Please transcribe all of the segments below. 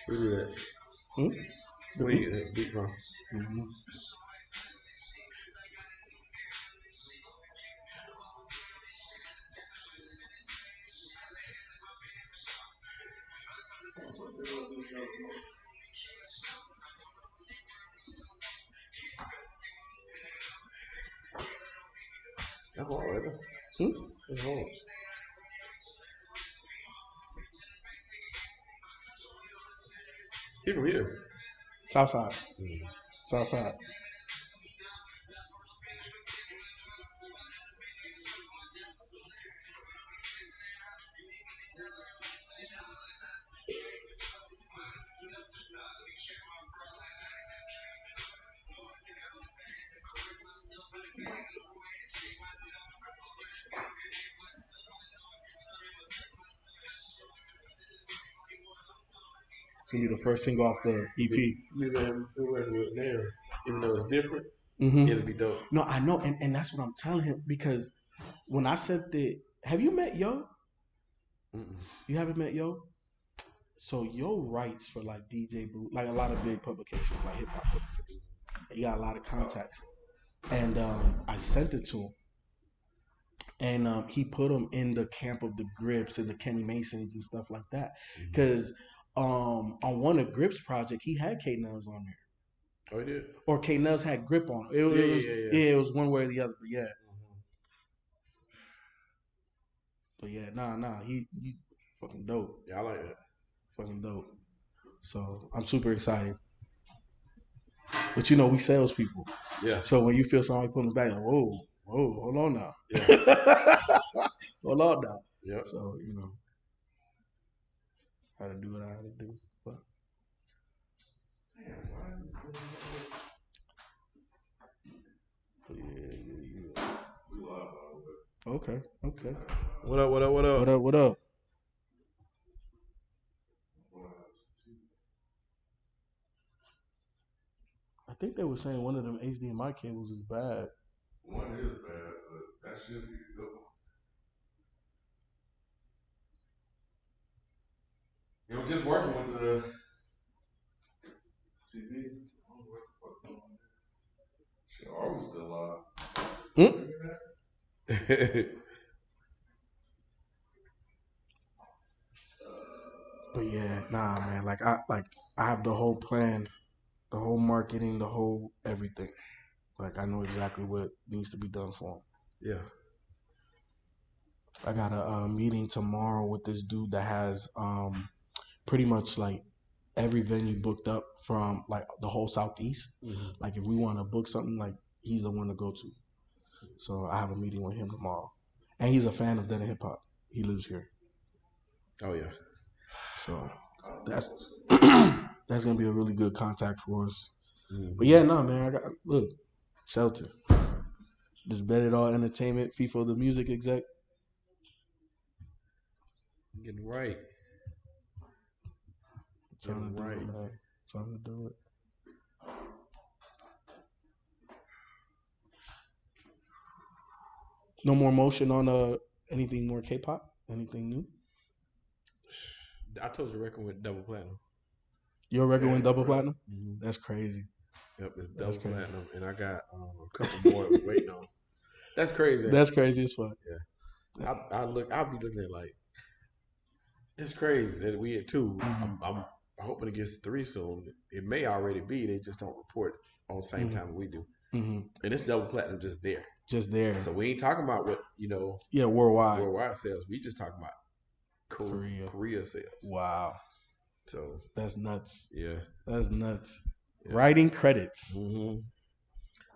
We do that. The beat. Beat from. Mm-hmm. That's hard, right? That's hard. He from here. Southside. Southside. It's gonna be the first single off the EP. We working with now. Even though it's different, Mm-hmm. it'll be dope. No, I know, and that's what I'm telling him because when I said that, have you met Yo? Mm-mm. You haven't met Yo? So Yo writes for like DJ Boot, like a lot of big publications, like hip hop publications. He got a lot of contacts, and I sent it to him, and he put him in the camp of the Grips and the Kenny Masons and stuff like that. Because on one of Grips project, he had K Nels on there. Oh, he did? Or K Nels had Grip on it. It was one way or the other, but yeah. But yeah, nah, he fucking dope. Yeah, I like that. Fucking dope. So I'm super excited. But you know, we salespeople. Yeah. So when you feel somebody putting the back, like, whoa, hold on now. Yeah. Hold on now. Yeah. So, you know, how to do what I had to do. But yeah. Okay. What up? What up? I think they were saying one of them HDMI cables is bad. One is bad, but that should be a good one. It was just working with the TV. I don't know what the fuck going on. Shit, are we still live? But yeah, nah, man. Like I have the whole plan, the whole marketing, the whole everything. Like I know exactly what needs to be done for them. Yeah. I got a meeting tomorrow with this dude that has pretty much like every venue booked up from like the whole Southeast. Mm-hmm. Like if we want to book something, like he's the one to go to. So I have a meeting with him tomorrow, and he's a fan of Dead and Hip Hop. He lives here. Oh yeah. So that's that's gonna be a really good contact for us. Mm-hmm. But yeah, no, man. I got look, Shelton. Just Bet It All Entertainment, FIFA the music exec. Getting right. Trying to do it, man. Trying to do it. No more motion on anything more K-pop? Anything new? I told you record with double platinum. Your record went double platinum? Mm-hmm. That's crazy. Yep, it's double platinum, and I got a couple more waiting on. That's crazy. That's crazy as fuck. Yeah. I'll be looking at like, it's crazy that we at 2. Mm-hmm. I'm hoping it gets 3 soon. It may already be. They just don't report on the same time we do. Mm-hmm. And it's double platinum just there. Just there. So we ain't talking about what, you know. Yeah, worldwide sales. We just talking about Korea sales. Wow. So that's nuts. Yeah. That's nuts. Yeah. Writing credits. Mm-hmm.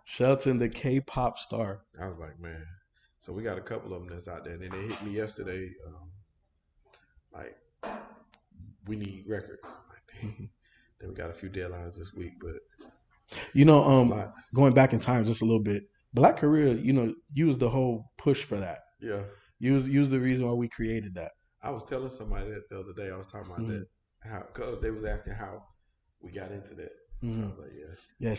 Shelton, the K-pop star. I was like, man. So we got a couple of them that's out there. And then they hit me yesterday. Like, we need records. Like, dang. Mm-hmm. Then we got a few deadlines this week, but you know, going back in time just a little bit, Black Korea, you know, you was the whole push for that. Yeah. You was the reason why we created that. I was telling somebody that the other day. I was talking about that. Because they was asking how we got into that. Mm-hmm. So I was like, yeah. Yeah,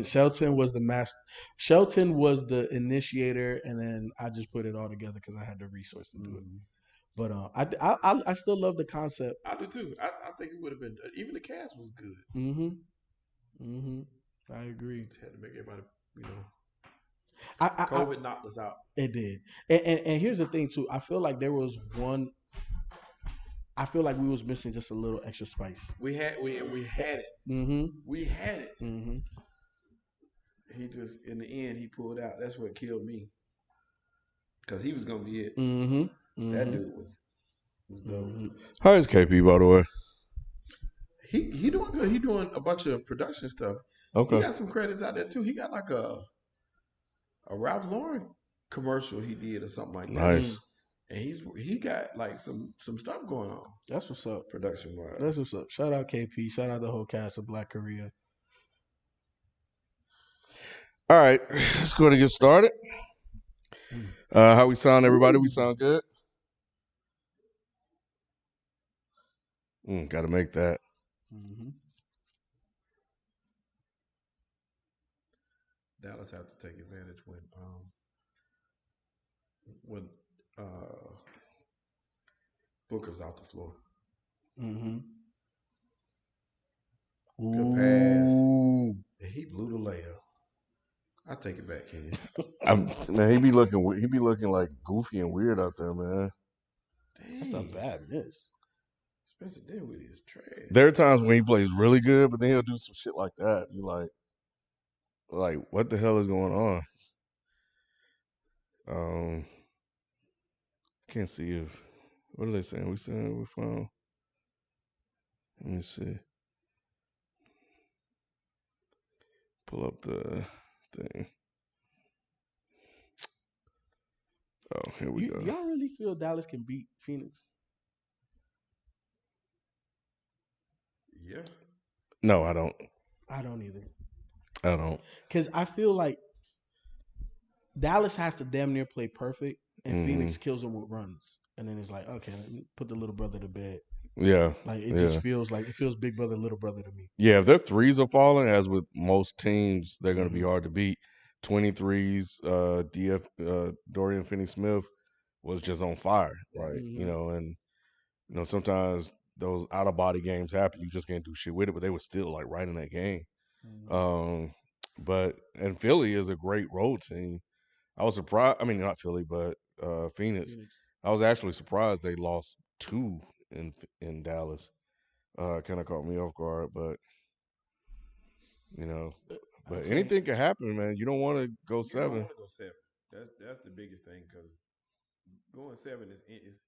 Shelton was the master. Shelton was the initiator, and then I just put it all together because I had the resource to do it. But I still love the concept. I do too. I think it would have been even the cast was good. I agree. Just had to make everybody, you know. I COVID knocked us out. It did. And here's the thing too. I feel like there was one. I feel like we was missing just a little extra spice. We had it. We had it. He just in the end he pulled out. That's what killed me. Because he was gonna be it. That dude was dope. How is KP, by the way? He doing good. He doing a bunch of production stuff. Okay. He got some credits out there too. He got like a Ralph Lauren commercial he did or something like that. Nice. And he got like some stuff going on. That's what's up. Production wise. That's what's up. Shout out KP. Shout out the whole cast of Black Korea. All right, let's go to get started. How we sound, everybody? We sound good? Got to make that. Dallas have to take advantage when Booker's out the floor. Good pass. And he blew the layup. I take it back, Kenny. Man, he be looking like goofy and weird out there, man. Dang. That's a bad miss. Spencer Dinwiddie is trash. There are times when he plays really good, but then he'll do some shit like that. You like what the hell is going on? Can't see if what are they saying? We saying we found. Let me see. Pull up the thing. Oh, here we go. Y'all really feel Dallas can beat Phoenix? Yeah. No, I don't. I don't either. I don't. Because I feel like Dallas has to damn near play perfect, and Phoenix kills them with runs. And then it's like, okay, let me put the little brother to bed. Yeah. Like it just feels big brother, little brother to me. Yeah, if their threes are falling, as with most teams, they're going to be hard to beat. 23s, Dorian Finney-Smith was just on fire, right? And sometimes those out of body games happen. You just can't do shit with it, but they were still like right in that game. And Philly is a great road team. I was surprised. I mean, not Philly, but Phoenix. I was actually surprised they lost 2 in Dallas. Kind of caught me off guard, but but anything can happen, man. You don't want to go 7. You don't want to go 7. That's the biggest thing because going 7 is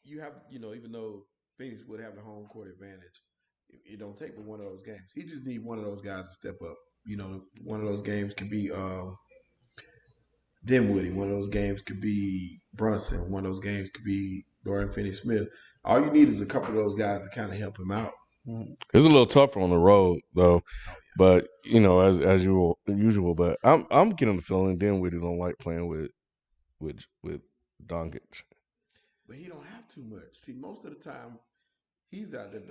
you have even though Phoenix would have the home court advantage, it don't take but one of those games. He just need one of those guys to step up. One of those games could be Dinwiddie. One of those games could be Brunson. One of those games could be Dorian Finney-Smith. All you need is a couple of those guys to kind of help him out. It's a little tougher on the road though, but as usual. But I'm getting the feeling Dinwiddie don't like playing with Doncic. But he don't have too much. See, most of the time he's out there.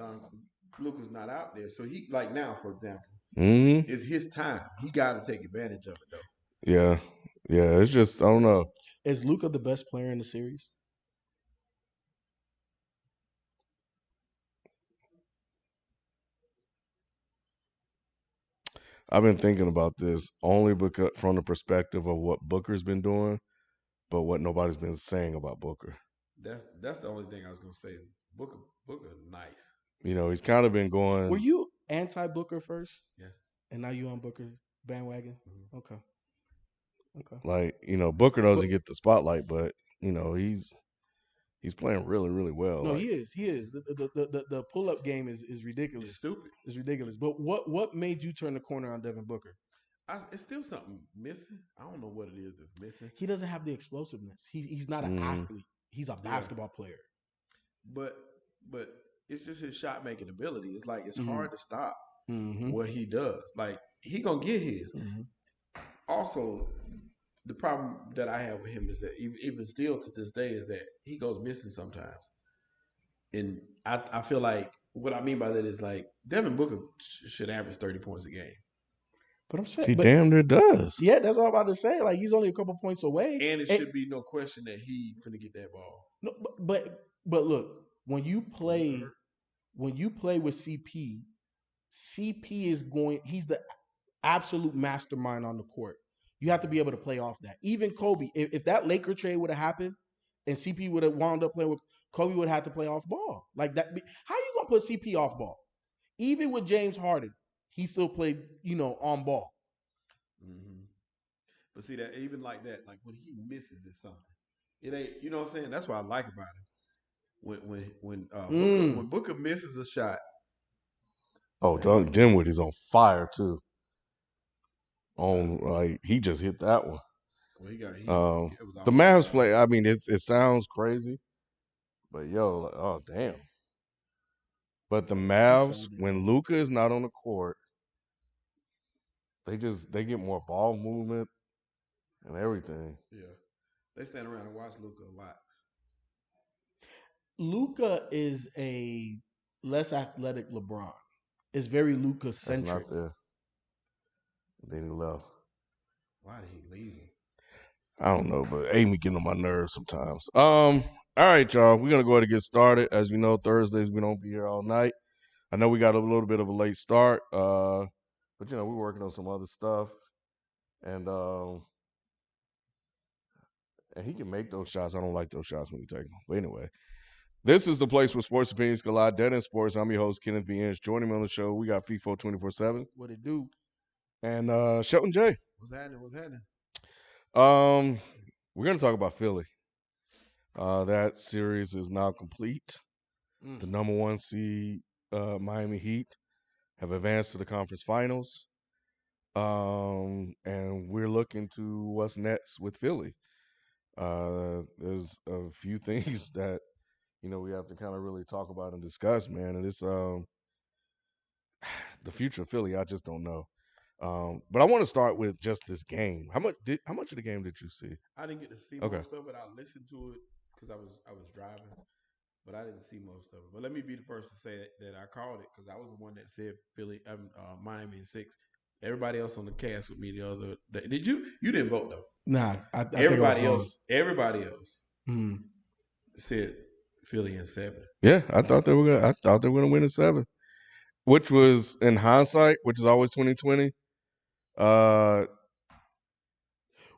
Luka's not out there, so he like now, for example, it's his time. He got to take advantage of it though. Yeah. It's just I don't know. Is Luka the best player in the series? I've been thinking about this only because from the perspective of what Booker's been doing, but what nobody's been saying about Booker. That's the only thing I was gonna say. Booker nice. He's kind of been going. Were you anti-Booker first? Yeah. And now you on Booker bandwagon? Okay. Like Booker doesn't get the spotlight, but he's playing really, really well. No, he is. The pull-up game is ridiculous. It's stupid. It's ridiculous. But what made you turn the corner on Devin Booker? It's still something missing. I don't know what it is that's missing. He doesn't have the explosiveness. He's not an athlete. He's a basketball player. But it's just his shot making ability. It's like it's hard to stop what he does. Like he gonna get his. Also, the problem that I have with him is that even still to this day is that he goes missing sometimes. And I feel like what I mean by that is like Devin Booker should average 30 points a game. But I'm saying he damn near does. Yeah, that's what I'm about to say. Like he's only a couple points away, and it should be no question that he finna get that ball. No, but look, when you play with CP, CP is going. He's the absolute mastermind on the court. You have to be able to play off that. Even Kobe, if that Laker trade would have happened, and CP would have wound up playing with Kobe, would have had to play off ball like that. How you gonna put CP off ball? Even with James Harden, he still played, on ball. Mm-hmm. But see that even like that, like when he misses is something. It ain't, you know what I'm saying? That's what I like about him. When Booker misses a shot. Oh, Dinwiddie is on fire too. He just hit that one. Well, the Mavs play. I mean, it sounds crazy, but damn. But the Mavs, when Luka is not on the court, they get more ball movement and everything. Yeah, they stand around and watch Luka a lot. Luka is a less athletic LeBron. It's very Luka centric. That's not there. Then he left. Why did he leave? I don't know, but Amy getting on my nerves sometimes. All right, y'all. We're gonna go ahead and get started. As you know, Thursdays we don't be here all night. I know we got a little bit of a late start, but we're working on some other stuff, and he can make those shots. I don't like those shots when he take them. But anyway, this is the place where sports opinions collide. Dead in Sports. I'm your host, Kenneth B. Inch. Joining me on the show, we got FIFO 24/7. What it do? And Shelton J. What's happening? We're going to talk about Philly. That series is now complete. The number 1 seed, Miami Heat, have advanced to the conference finals. And we're looking to what's next with Philly. There's a few things that, we have to kind of really talk about and discuss, man. And it's the future of Philly, I just don't know. But I want to start with just this game. How much of the game did you see? I didn't get to see most of it. I listened to it because I was driving, but I didn't see most of it. But let me be the first to say that I called it because I was the one that said Miami in 6. Everybody else on the cast with me the other day. Did you? You didn't vote though. Nah, everybody else said Philly in 7. Yeah, I thought they were gonna win in 7, which was in hindsight, which is always 2020.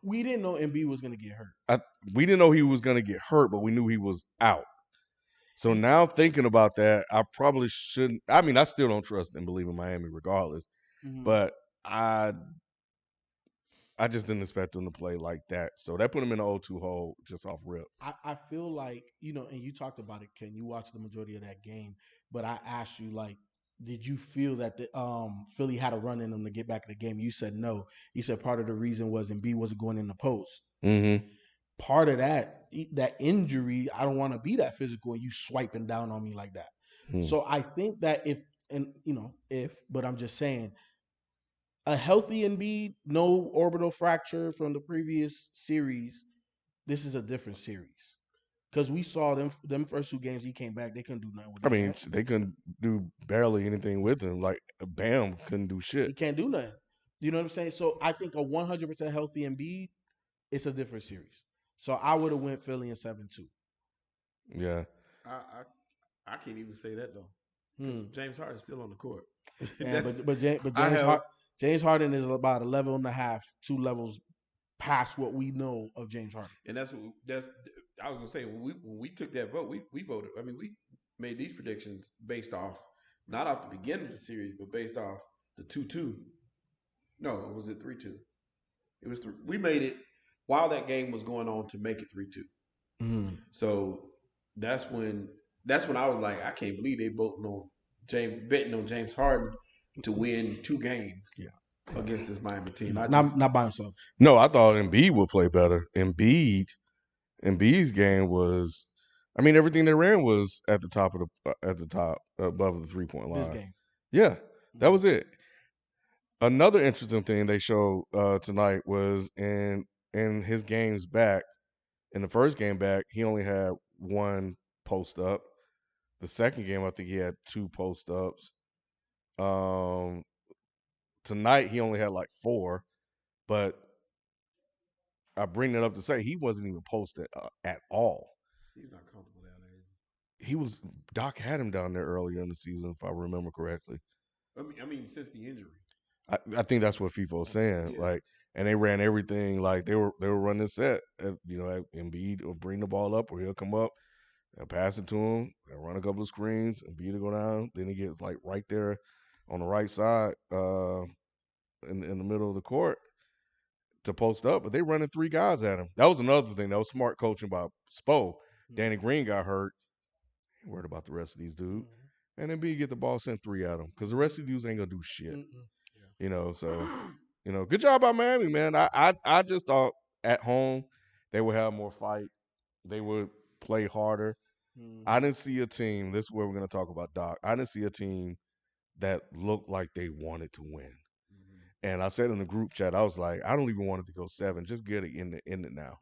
We didn't know Embiid was gonna get hurt. We didn't know he was gonna get hurt, but we knew he was out. So now thinking about that, I probably shouldn't. I mean, I still don't trust and believe in Miami regardless, but I just didn't expect them to play like that. So that put them in the 0-2 hole just off rip. I feel like, and you talked about it, Ken, you watched the majority of that game, but I asked you, like, did you feel that the Philly had a run in them to get back in the game? You said no. You said part of the reason was Embiid wasn't going in the post. Mm-hmm. Part of that injury, I don't want to be that physical and you swiping down on me like that. So I think that but I'm just saying, a healthy Embiid, no orbital fracture from the previous series, this is a different series. Because we saw them first 2 games he came back, they couldn't do nothing with him. They couldn't do barely anything with him. Like, Bam couldn't do shit. He can't do nothing. You know what I'm saying? So I think a 100% healthy Embiid, it's a different series. So I would have went Philly in 7-2. Yeah. I can't even say that though. James Harden's still on the court. Yeah, but James Harden is about 11 and a half, 2 levels past what we know of James Harden. And that's I was gonna say when we took that vote, we voted. I mean, we made these predictions based off not off the beginning of the series, but based off the 2-2. No, was it 3-2? It was 3. We made it while that game was going on to make it 3-2. So that's when I was like, I can't believe they betting on James Harden to win 2 games against this Miami team. Not by himself. No, I thought Embiid would play better. Embiid's game was, everything they ran was at the top above the 3-point line. This game. Yeah, that was it. Another interesting thing they showed tonight was in his games back. In the first game back, he only had 1 post up. The second game, I think he had 2 post ups. tonight he only had like 4, but I bring that up to say he wasn't even posted at all. He's not comfortable down there. He was Doc had him down there earlier in the season, if I remember correctly. I mean, since the injury. I think that's what FIFA was saying. Yeah. Like, and they ran everything like they were running this set. Embiid will bring the ball up, or he'll come up, they'll pass it to him, they'll run a couple of screens, Embiid will go down. Then he gets like right there on the right side, in the middle of the court to post up. But they running 3 guys at him. That was another thing. That was smart coaching by Spo. Danny Green got hurt. Ain't worried about the rest of these dudes. And then Embiid get the ball, sent 3 at him because the rest of these dudes ain't gonna do shit. So good job by Miami, man. I just thought at home they would have more fight. They would play harder. I didn't see a team. This is where we're going to talk about Doc. I didn't see a team that looked like they wanted to win. And I said in the group chat, I was like, I don't even want it to go 7. Just get it in it now.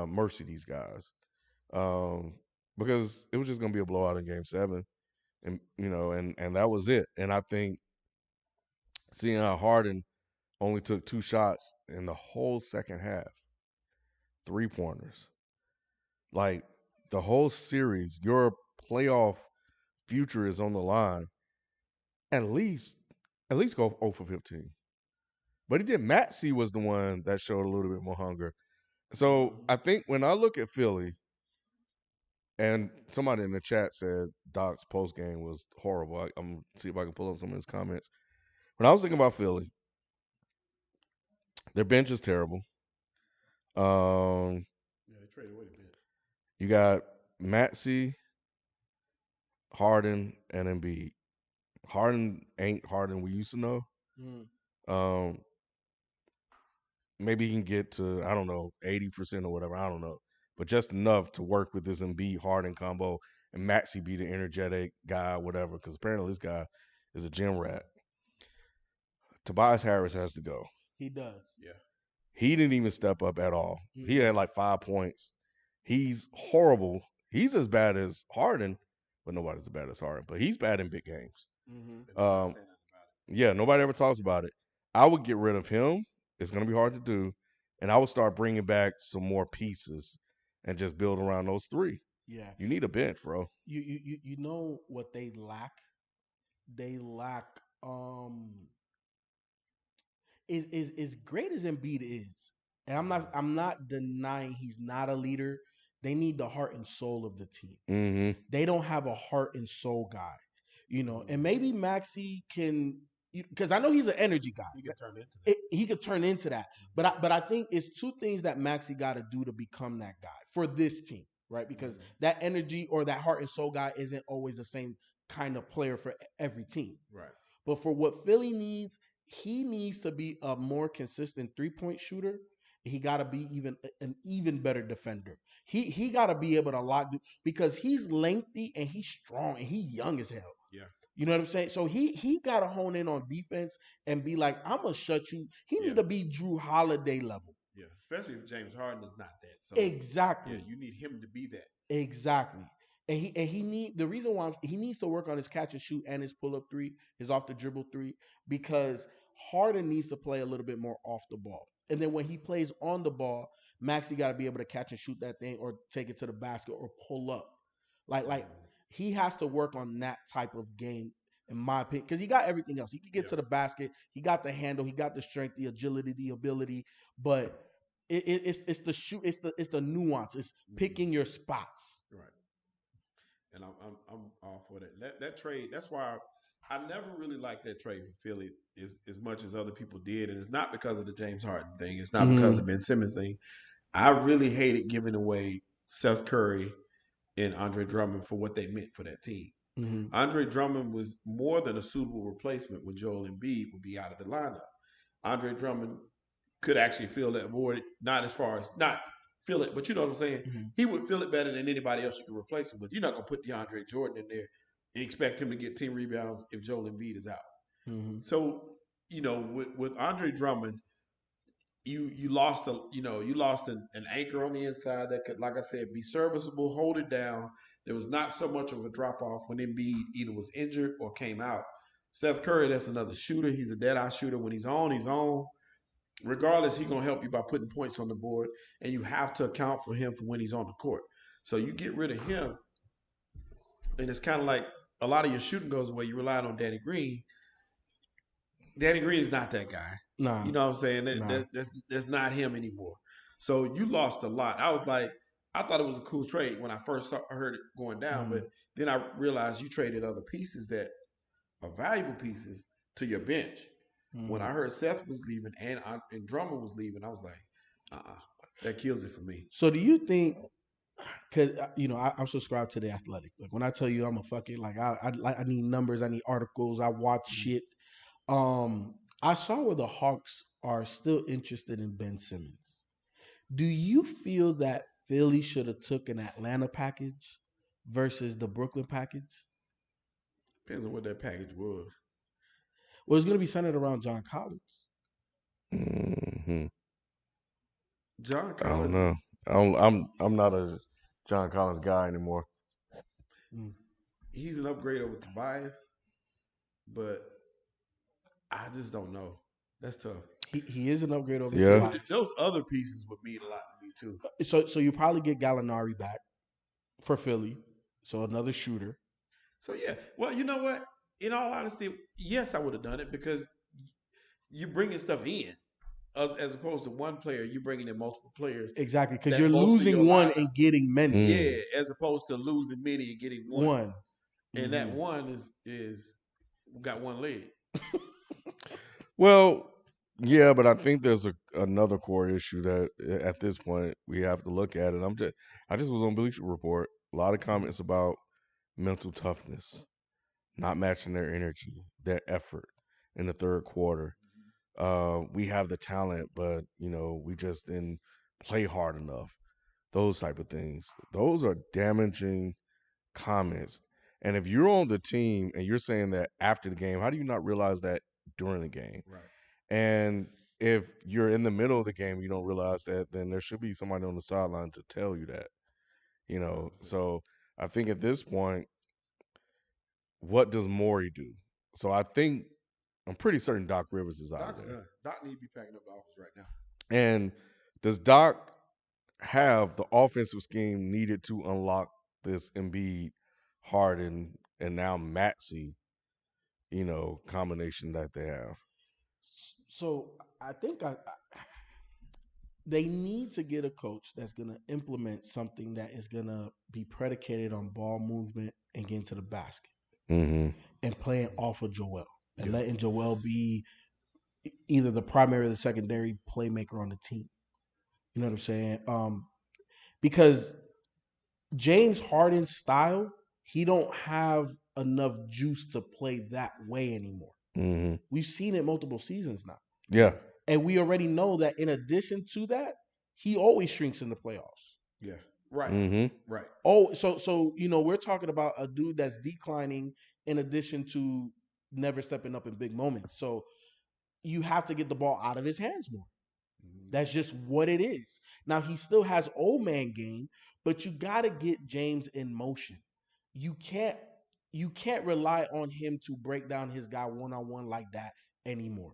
Mercy these guys, because it was just going to be a blowout in Game 7, and and that was it. And I think seeing how Harden only took 2 shots in the whole second half, 3-pointers. Like the whole series, your playoff future is on the line. At least go 0 for 15. But he did. Maxey was the one that showed a little bit more hunger. So I think when I look at Philly, and somebody in the chat said Doc's post game was horrible. I'm gonna see if I can pull up some of his comments. When I was thinking about Philly, their bench is terrible. Yeah, they traded away the bench. You got Maxey, Harden, and Embiid. Harden ain't Harden we used to know. Maybe he can get to, I don't know, 80% or whatever. I don't know. But just enough to work with this Embiid Harden combo and Maxey be the energetic guy, whatever, because apparently this guy is a gym rat. Tobias Harris has to go. He does. Yeah. He didn't even step up at all. He had like 5 points. He's horrible. He's as bad as Harden, but nobody's as bad as Harden. But he's bad in big games. Yeah, nobody ever talks about it. I would get rid of him. It's going to be hard to do. And I would start bringing back some more pieces and just build around those 3. Yeah. You need a bench, bro. You know what they lack? They lack is great as Embiid is. And I'm not denying he's not a leader. They need the heart and soul of the team. Mm-hmm. They don't have a heart and soul guy. And maybe Maxey can, because I know he's an energy guy. He could turn into that. He could turn into that. But I think it's 2 things that Maxey got to do to become that guy for this team, right? Because that energy or that heart and soul guy isn't always the same kind of player for every team. Right. But for what Philly needs, he needs to be a more consistent 3-point shooter. He got to be an even better defender. He got to be able to lock, because he's lengthy and he's strong and he's young as hell. Yeah. You know what I'm saying? So he got to hone in on defense and be like, I'm gonna shut you. He need to be Drew Holiday level. Yeah, especially if James Harden is not that. So exactly. Yeah, you need him to be that. Exactly. And the reason why he needs to work on his catch and shoot and his pull up 3, his off the dribble 3, because Harden needs to play a little bit more off the ball. And then when he plays on the ball, Maxey got to be able to catch and shoot that thing or take it to the basket or pull up. Like he has to work on that type of game, in my opinion, because he got everything else. He can get to the basket. He got the handle. He got the strength, the agility, the ability. But it's the shoot. It's the nuance. It's picking your spots. Right. And I'm all for that. That trade. That's why I never really liked that trade for Philly as much as other people did, and it's not because of the James Harden thing. It's not because of Ben Simmons thing. I really hated giving away Seth Curry and Andre Drummond for what they meant for that team. Andre Drummond was more than a suitable replacement when Joel Embiid would be out of the lineup. Andre Drummond could actually fill that void, not as far as not fill it, but you know what I'm saying? He would fill it better than anybody else you could replace him with. You're not going to put DeAndre Jordan in there and expect him to get 10 rebounds if Joel Embiid is out. So, with Andre Drummond, you lost an anchor on the inside that could, like I said, be serviceable, hold it down. There was not so much of a drop off when Embiid either was injured or came out. Seth Curry, that's another shooter. He's a dead eye shooter. When he's on, he's on. Regardless, he's gonna help you by putting points on the board, and you have to account for him for when he's on the court. So you get rid of him, and it's kind of like a lot of your shooting goes away. You rely on Danny Green. Danny Green is not that guy. Nah, you know what I'm saying? Nah. That's not him anymore. So you lost a lot. I was like, I thought it was a cool trade when I first heard it going down, but then I realized you traded other pieces that are valuable pieces to your bench. When I heard Seth was leaving and Drummond was leaving, I was like, that kills it for me. So do you think? Because I'm subscribed to the Athletic. Like when I tell you I'm a fucking like I need numbers, I need articles, I watch shit. I saw where the Hawks are still interested in Ben Simmons. Do you feel that Philly should have took an Atlanta package versus the Brooklyn package? Depends on what that package was. Well, it's going to be centered around John Collins. Mm-hmm. John Collins. I don't know. I'm not a John Collins guy anymore. He's an upgrade over Tobias, but I just don't know. That's tough. He is an upgrade over Tobias. Those other pieces would mean a lot to me too. So you probably get Gallinari back for Philly. So another shooter. So yeah. Well, you know what? In all honesty, yes, I would have done it because you're bringing stuff in. As opposed to one player, you're bringing in multiple players. Exactly, because you're losing one and getting many. Yeah, as opposed to losing many and getting one. And that one is got one leg. Well, yeah, but I think there's another core issue that at this point we have to look at. And I just was on Bleacher Report. A lot of comments about mental toughness, not matching their energy, their effort in the third quarter. We have the talent, but we just didn't play hard enough. Those type of things. Those are damaging comments. And if you're on the team and you're saying that after the game, how do you not realize that during the game? Right. And if you're in the middle of the game, you don't realize that, then there should be somebody on the sideline to tell you that. So I think at this point, what does Morey do? So I'm pretty certain Doc Rivers is out of there. Doc need to be packing up the office right now. And does Doc have the offensive scheme needed to unlock this Embiid, Harden, and now Maxey, combination that they have? So I think they need to get a coach that's going to implement something that is going to be predicated on ball movement and getting to the basket and playing off of Joel and letting Joel be either the primary or the secondary playmaker on the team. You know what I'm saying? Because James Harden's style, he don't have enough juice to play that way anymore. We've seen it multiple seasons now. Yeah. And we already know that in addition to that, he always shrinks in the playoffs. Yeah. Right. Right. Oh, so we're talking about a dude that's declining in addition to never stepping up in big moments. So you have to get the ball out of his hands more. That's just what it is. Now he still has old man game, but you got to get James in motion. You can't rely on him to break down his guy one-on-one like that anymore.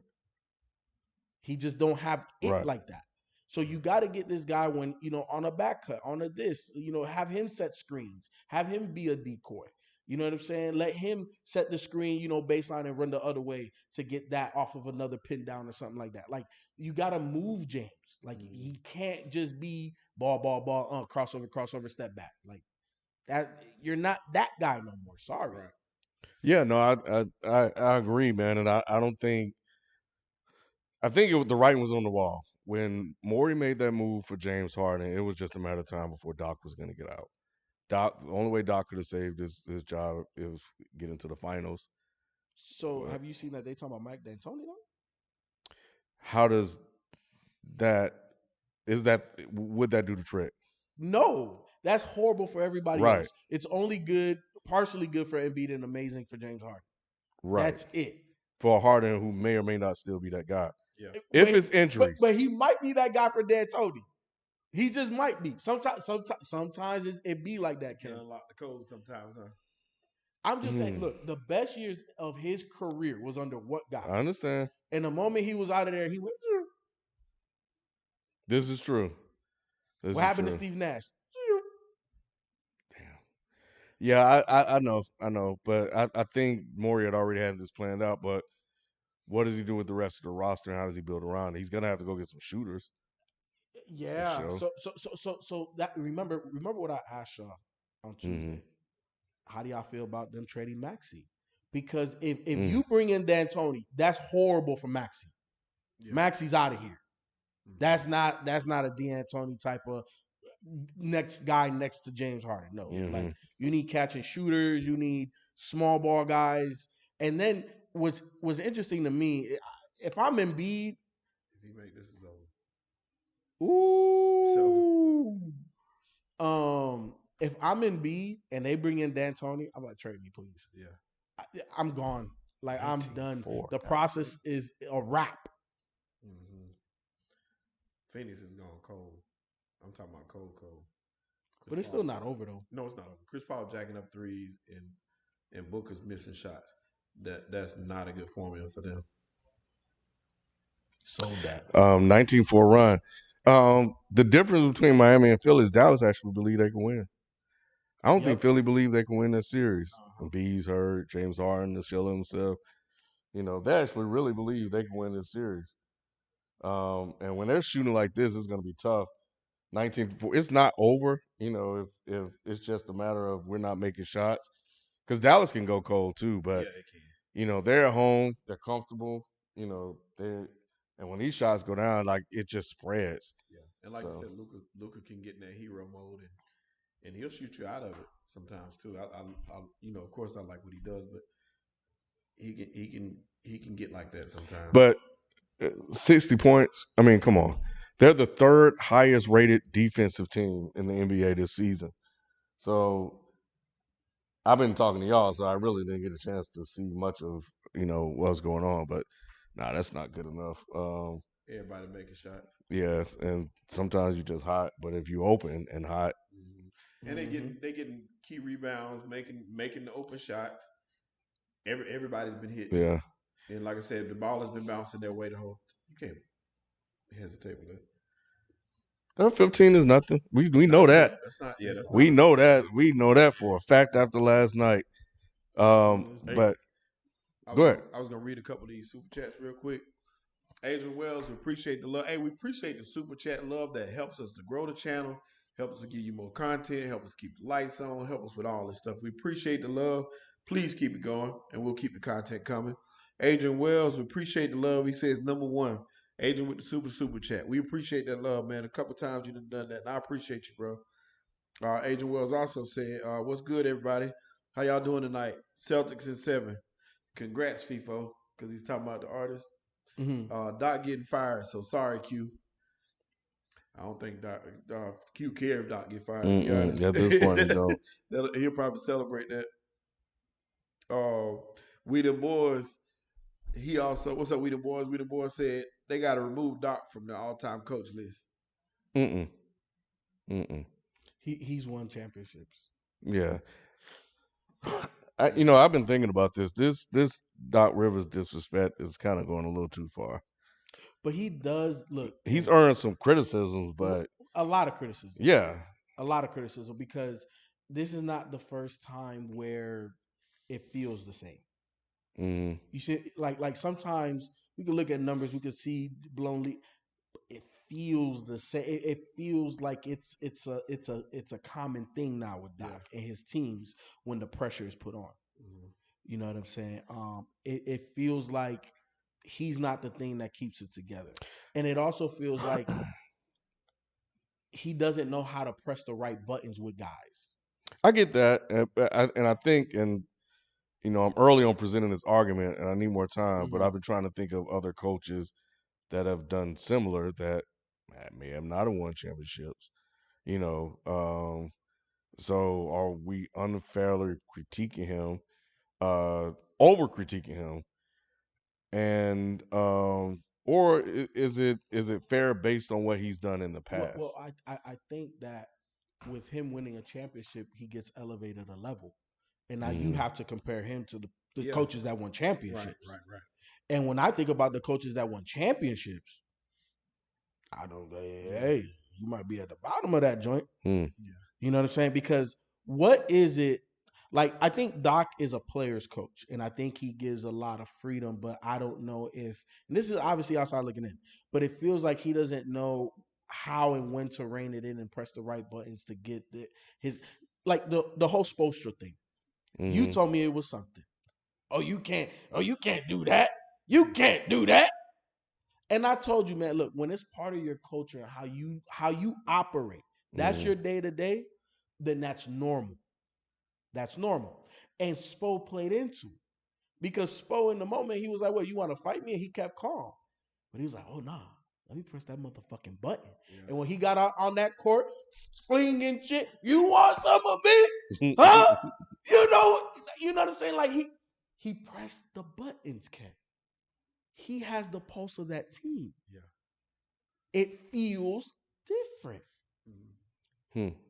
He just don't have it like that. So you got to get this guy when, on a back cut, on a this, have him set screens, have him be a decoy. You know what I'm saying? Let him set the screen, baseline and run the other way to get that off of another pin down or something like that. Like, you got to move James. Like, he can't just be ball, crossover, step back. Like, that, you're not that guy no more. Sorry. Right. Yeah, no, I agree, man. And I don't think – I think the writing was on the wall. When Morey made that move for James Harden, it was just a matter of time before Doc was going to get out. The only way Doc could have saved his job is getting to the finals. So have you seen that they talking about Mike D'Antoni though? How does that would that do the trick? No, that's horrible for everybody Right. else. It's only partially good for Embiid and amazing for James Harden. Right. That's it. For Harden, who may or may not still be that guy. Yeah. If it's injuries. But he might be that guy for D'Antoni. He just might be. Sometimes it be like that, Ken. Can unlock the code sometimes, huh? I'm just saying, look, the best years of his career was under what guy? I understand. And the moment he was out of there, he went. This is true. What happened to Steve Nash? Damn. Yeah, I know, but I think Morey had already had this planned out. But what does he do with the rest of the roster, and how does he build around it? He's gonna have to go get some shooters. Yeah. Sure. So that remember what I asked y'all on Tuesday. Mm-hmm. How do y'all feel about them trading Maxey? Because if you bring in D'Antoni, that's horrible for Maxey. Yeah. Maxey's out of here. Mm-hmm. That's not a D'Antoni type of next guy next to James Harden. No, like you need catch and shooters, you need small ball guys. And then was interesting to me, if I'm Embiid, if he make this is over. Ooh. If I'm Embiid and they bring in D'Antoni, I'm like, trade me, please. Yeah. I'm gone. Like, I'm done. The process is a wrap. Mm-hmm. Phoenix is going cold. I'm talking about cold. But it's still not over, though. No, it's not over. Chris Paul jacking up threes and Booker's missing shots. That's not a good formula for them. Sold that. 19-4 run. The difference between Miami and Philly is Dallas actually believe they can win. I don't think Philly believe they can win this series. Embiid's hurt, James Harden is still himself. They actually really believe they can win this series. And when they're shooting like this, it's going to be tough. 19-4. It's not over. If it's just a matter of we're not making shots, because Dallas can go cold too. But yeah, they can. They're at home, they're comfortable. And when these shots go down, like it just spreads. Yeah, and like you said, Luka can get in that hero mode, and he'll shoot you out of it sometimes too. I of course, I like what he does, but he can get like that sometimes. But 60 points. I mean, come on. They're the third highest rated defensive team in the NBA this season. So I've been talking to y'all, so I really didn't get a chance to see much of what's going on. But that's not good enough. Everybody making shots. Yeah, and sometimes you're just hot. But if you open and hot, and they getting key rebounds, making the open shots. Everybody's been hitting. Yeah. And like I said, the ball has been bouncing their way the whole. You can't hesitate with it. 15 is nothing. We know that. That's not. Yeah, that's we know that. We know that for a fact after last night. But go ahead. I was gonna read a couple of these super chats real quick. Adrian Wells, we appreciate the love. Hey, we appreciate the super chat love that helps us to grow the channel, helps us to give you more content, help us keep the lights on, help us with all this stuff. We appreciate the love. Please keep it going, and we'll keep the content coming. Adrian Wells, we appreciate the love. He says, number one, Adrian with the super chat. We appreciate that love, man. A couple times you've done that, and I appreciate you, bro. Adrian Wells also said, what's good, everybody? How y'all doing tonight? Celtics in 7. Congrats, FIFO, because he's talking about the artist. Mm-hmm. Doc getting fired, so sorry, Q. I don't think Q care if Doc get fired. At this point, he don't. He'll probably celebrate that. We the boys. He also, what's up, we the boys? We the boys said they got to remove Doc from the all-time coach list. He's won championships. Yeah. I've been thinking about this. This Doc Rivers disrespect is kind of going a little too far. But he does look. He's earned some criticisms, but a lot of criticism. Yeah, a lot of criticism because this is not the first time where it feels the same. Mm-hmm. You see, like sometimes we can look at numbers, we can see blown lead. It feels the same. It feels like it's a common thing now with Doc and his teams when the pressure is put on. Mm-hmm. You know what I'm saying? It feels like he's not the thing that keeps it together, and it also feels like he doesn't know how to press the right buttons with guys. I get that, and I think, and I'm early on presenting this argument, and I need more time. Mm-hmm. But I've been trying to think of other coaches that have done similar that may have not won championships. So are we unfairly critiquing him, over critiquing him, and or is it fair based on what he's done in the past? Well, I think that with him winning a championship, he gets elevated a level. and now you have to compare him to the coaches that won championships. Right. And when I think about the coaches that won championships, I don't. Hey, you might be at the bottom of that joint. Yeah. You know what I'm saying? Because what is it? Like, I think Doc is a player's coach, and I think he gives a lot of freedom, but I don't know if, and this is obviously outside looking in, but it feels like he doesn't know how and when to rein it in and press the right buttons to get his, like the whole Spoelstra thing. Mm-hmm. You told me it was something. You can't do that. You can't do that. And I told you, man, look, when it's part of your culture, how you operate, that's your day to day, then that's normal. That's normal. And Spo played into it. Because Spo in the moment, he was like, well, you want to fight me? And he kept calm. But he was like, oh, nah, let me press that motherfucking button. Yeah. And when he got out on that court, flinging shit, you want some of me? Huh? You know what I'm saying? Like, he pressed the buttons, Ken. He has the pulse of that team. Yeah. It feels different.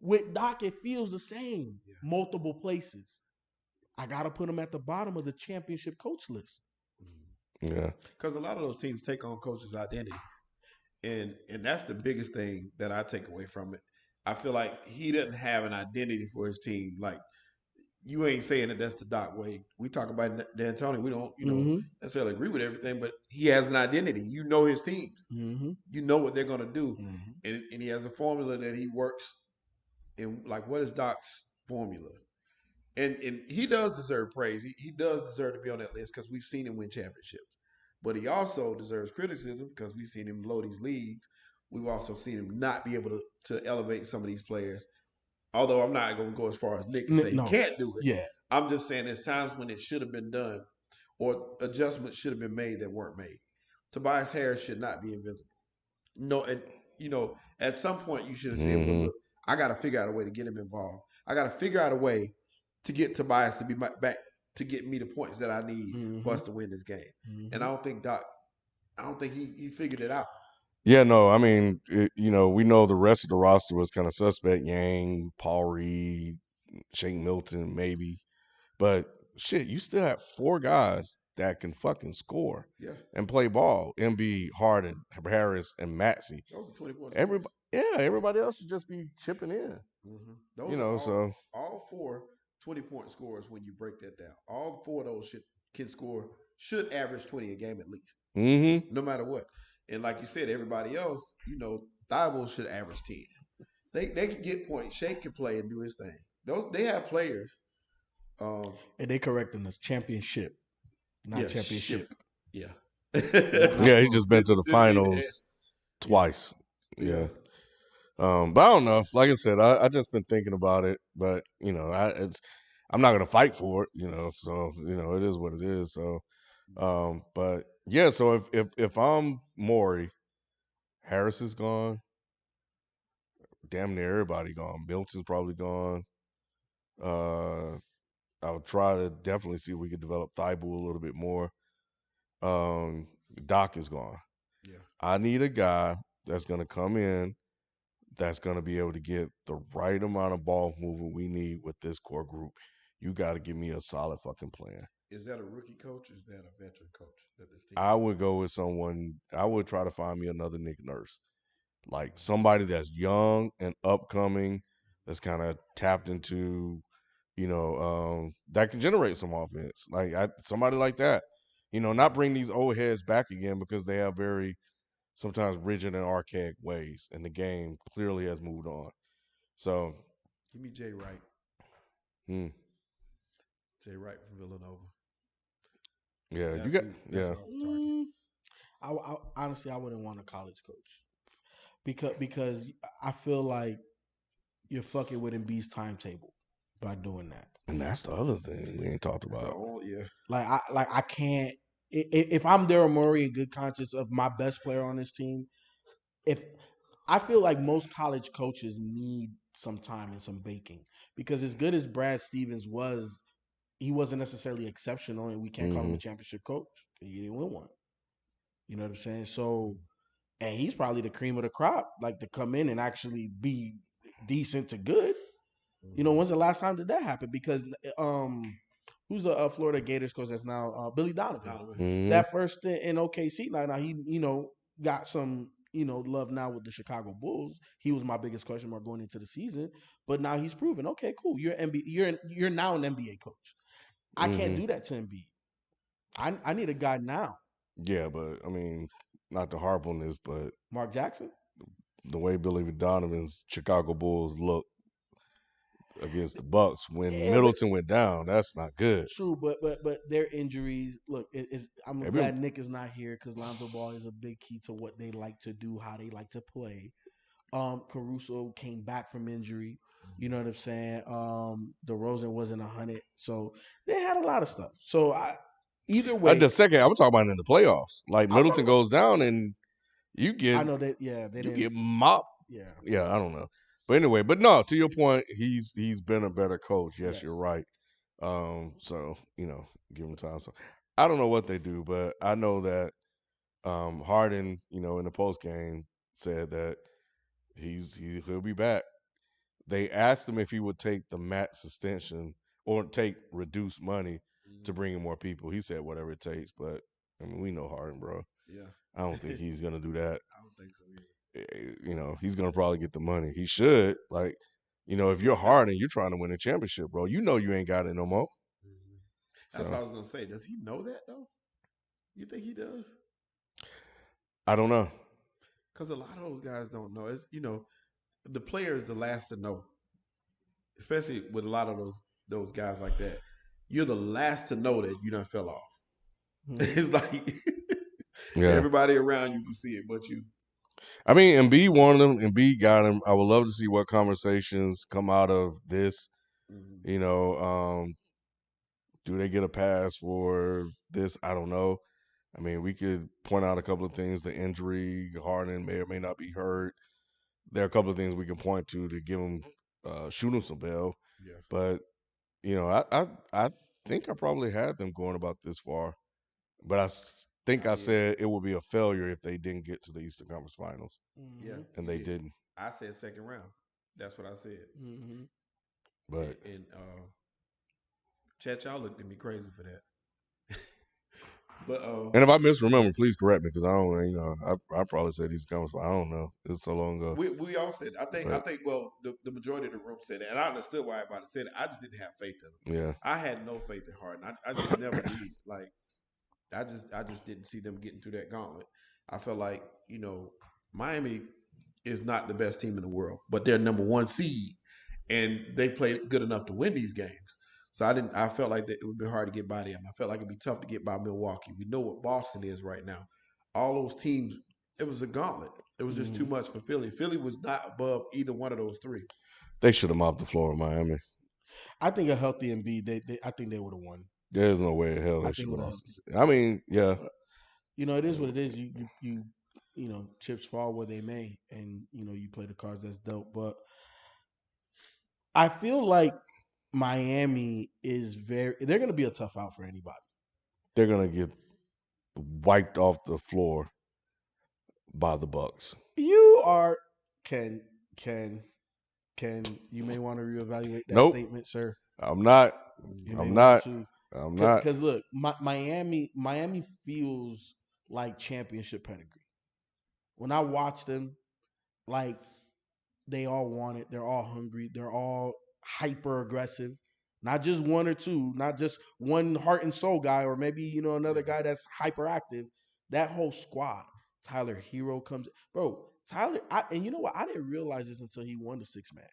With Doc, it feels the same. Yeah. Multiple places. I got to put him at the bottom of the championship coach list. Yeah. Because a lot of those teams take on coaches' identities. And that's the biggest thing that I take away from it. I feel like he doesn't have an identity for his team. Like, you ain't saying that that's the Doc way. We talk about D'Antoni. We don't, necessarily agree with everything, but he has an identity. You know his teams. Mm-hmm. You know what they're going to do. Mm-hmm. And he has a formula that he works in. Like, what is Doc's formula? And he does deserve praise. He does deserve to be on that list because we've seen him win championships. But he also deserves criticism because we've seen him blow these leagues. We've also seen him not be able to elevate some of these players. Although I'm not going to go as far as Nick to say he can't do it. Yeah. I'm just saying there's times when it should have been done or adjustments should have been made that weren't made. Tobias Harris should not be invisible. No, and at some point you should have said, well, look, I got to figure out a way to get him involved. I got to figure out a way to get Tobias to be back to get me the points that I need for us to win this game. And I don't think he figured it out. Yeah, no, I mean, we know the rest of the roster was kind of suspect. Yang, Paul Reed, Shake Milton, maybe. But shit, you still have 4 guys that can fucking score and play ball. Embiid, Harden, Harris, and Maxey. Those are 24 everybody else should just be chipping in. Mm-hmm. Those are all 4 20-point scorers when you break that down. All 4 of those should average 20 a game at least. Mm-hmm. No matter what. And like you said, everybody else, Thibault should average 10. They can get points. Shake can play and do his thing. They have players. And they correcting us. Championship. Not championship. Yeah. Yeah, he's just been to the finals twice. Yeah. But I don't know. Like I said, I just been thinking about it. But, I'm not going to fight for it, so, it is what it is. So, but yeah, so if I'm Morey, Harris is gone. Damn near everybody gone. Milton's probably gone. I would try to definitely see if we could develop Thibault a little bit more. Doc is gone. Yeah. I need a guy that's going to come in that's going to be able to get the right amount of ball movement we need with this core group. You got to give me a solid fucking plan. Is that a rookie coach or is that a veteran coach that this team I would go with someone. I would try to find me another Nick Nurse. Like somebody that's young and upcoming, that's kind of tapped into, that can generate some offense. Like somebody like that, not bring these old heads back again because they have very sometimes rigid and archaic ways, and the game clearly has moved on. So, give me Jay Wright. Jay Wright from Villanova. Yeah, you got I honestly, I wouldn't want a college coach because I feel like you're fucking with Embiid's timetable by doing that. And that's the other thing we ain't talked about. I can't. If I'm Daryl Morey in good conscience of my best player on this team, if I feel like most college coaches need some time and some baking because as good as Brad Stevens was, he wasn't necessarily exceptional, and we can't call him a championship coach. He didn't win one. You know what I'm saying? So, and he's probably the cream of the crop, like to come in and actually be decent to good. You know, when's the last time did that happen? Because who's the Florida Gators coach that's now Billy Donovan? That first stint in OKC, now he got some love now with the Chicago Bulls. He was my biggest question mark going into the season, but now he's proven okay, cool. You're now an NBA coach. I can't do that to Embiid. I need a guy now. Yeah, but I mean, not to harp on this, but Mark Jackson. The way Billy Donovan's Chicago Bulls look against the Bucks when Middleton went down, that's not good. True, but their injuries. Look, I'm glad Nick is not here because Lonzo Ball is a big key to what they like to do, how they like to play. Caruso came back from injury. You know what I'm saying? DeRozan wasn't 100, so they had a lot of stuff. So either way, the second I'm talking about in the playoffs, like Middleton goes down and you get. I know that. Yeah, they didn't get mopped. Yeah, I don't know. But anyway, no, to your point, he's been a better coach. Yes, you're right. So give him time. So I don't know what they do, but I know that Harden, in the post game said that he'll be back. They asked him if he would take the max extension or take reduced money to bring in more people. He said whatever it takes, but I mean we know Harden, bro. Yeah, I don't think he's gonna do that. I don't think so either. He's gonna probably get the money. He should. Like, if you're Harden, you're trying to win a championship, bro. You know you ain't got it no more. That's what I was gonna say. Does he know that though? You think he does? I don't know. Because a lot of those guys don't know. It's, the player is the last to know, especially with a lot of those guys like that. You're the last to know that you done fell off. It's like everybody around you can see it, but you. I mean, Embiid wanted him. Embiid got him. I would love to see what conversations come out of this. Do they get a pass for this? I don't know. I mean, we could point out a couple of things. The injury, Harden may or may not be hurt. There are a couple of things we can point to give him, shoot him some bail. Yeah. But I think I probably had them going about this far, but I think I said it would be a failure if they didn't get to the Eastern Conference Finals. Yeah, and they didn't. I said second round. That's what I said. But and Chet, y'all looked at me crazy for that. But and if I misremember, please correct me because I don't. I probably said Eastern Conference. I don't know. It's so long ago. We all said. I think. Well, the majority of the room said it, and I understood why everybody said it. I just didn't have faith in them. Yeah. I had no faith in Harden. I just never did. Like, I just didn't see them getting through that gauntlet. I felt like Miami is not the best team in the world, but they're number one seed, and they played good enough to win these games. So I felt like that it would be hard to get by them. I felt like it'd be tough to get by Milwaukee. We know what Boston is right now. All those teams, it was a gauntlet. It was just too much for Philly. Philly was not above either one of those three. They should have mopped the floor in Miami. I think a healthy Embiid, I think they would have won. There's no way in hell they should have lost. I mean, yeah. It is what it is. You chips fall where they may, and you play the cards that's dealt. But I feel like Miami is they're going to be a tough out for anybody. They're going to get wiped off the floor by the Bucks. You are Ken. You may want to reevaluate that statement, sir. I'm not. I'm not. Because look, Miami feels like championship pedigree. When I watch them, like they all want it. They're all hungry. They're all hyper aggressive. Not just one or two. Not just one heart and soul guy, or maybe another guy that's hyperactive. That whole squad. Tyler Hero comes, bro. Tyler, and you know what? I didn't realize this until he won the 6-man.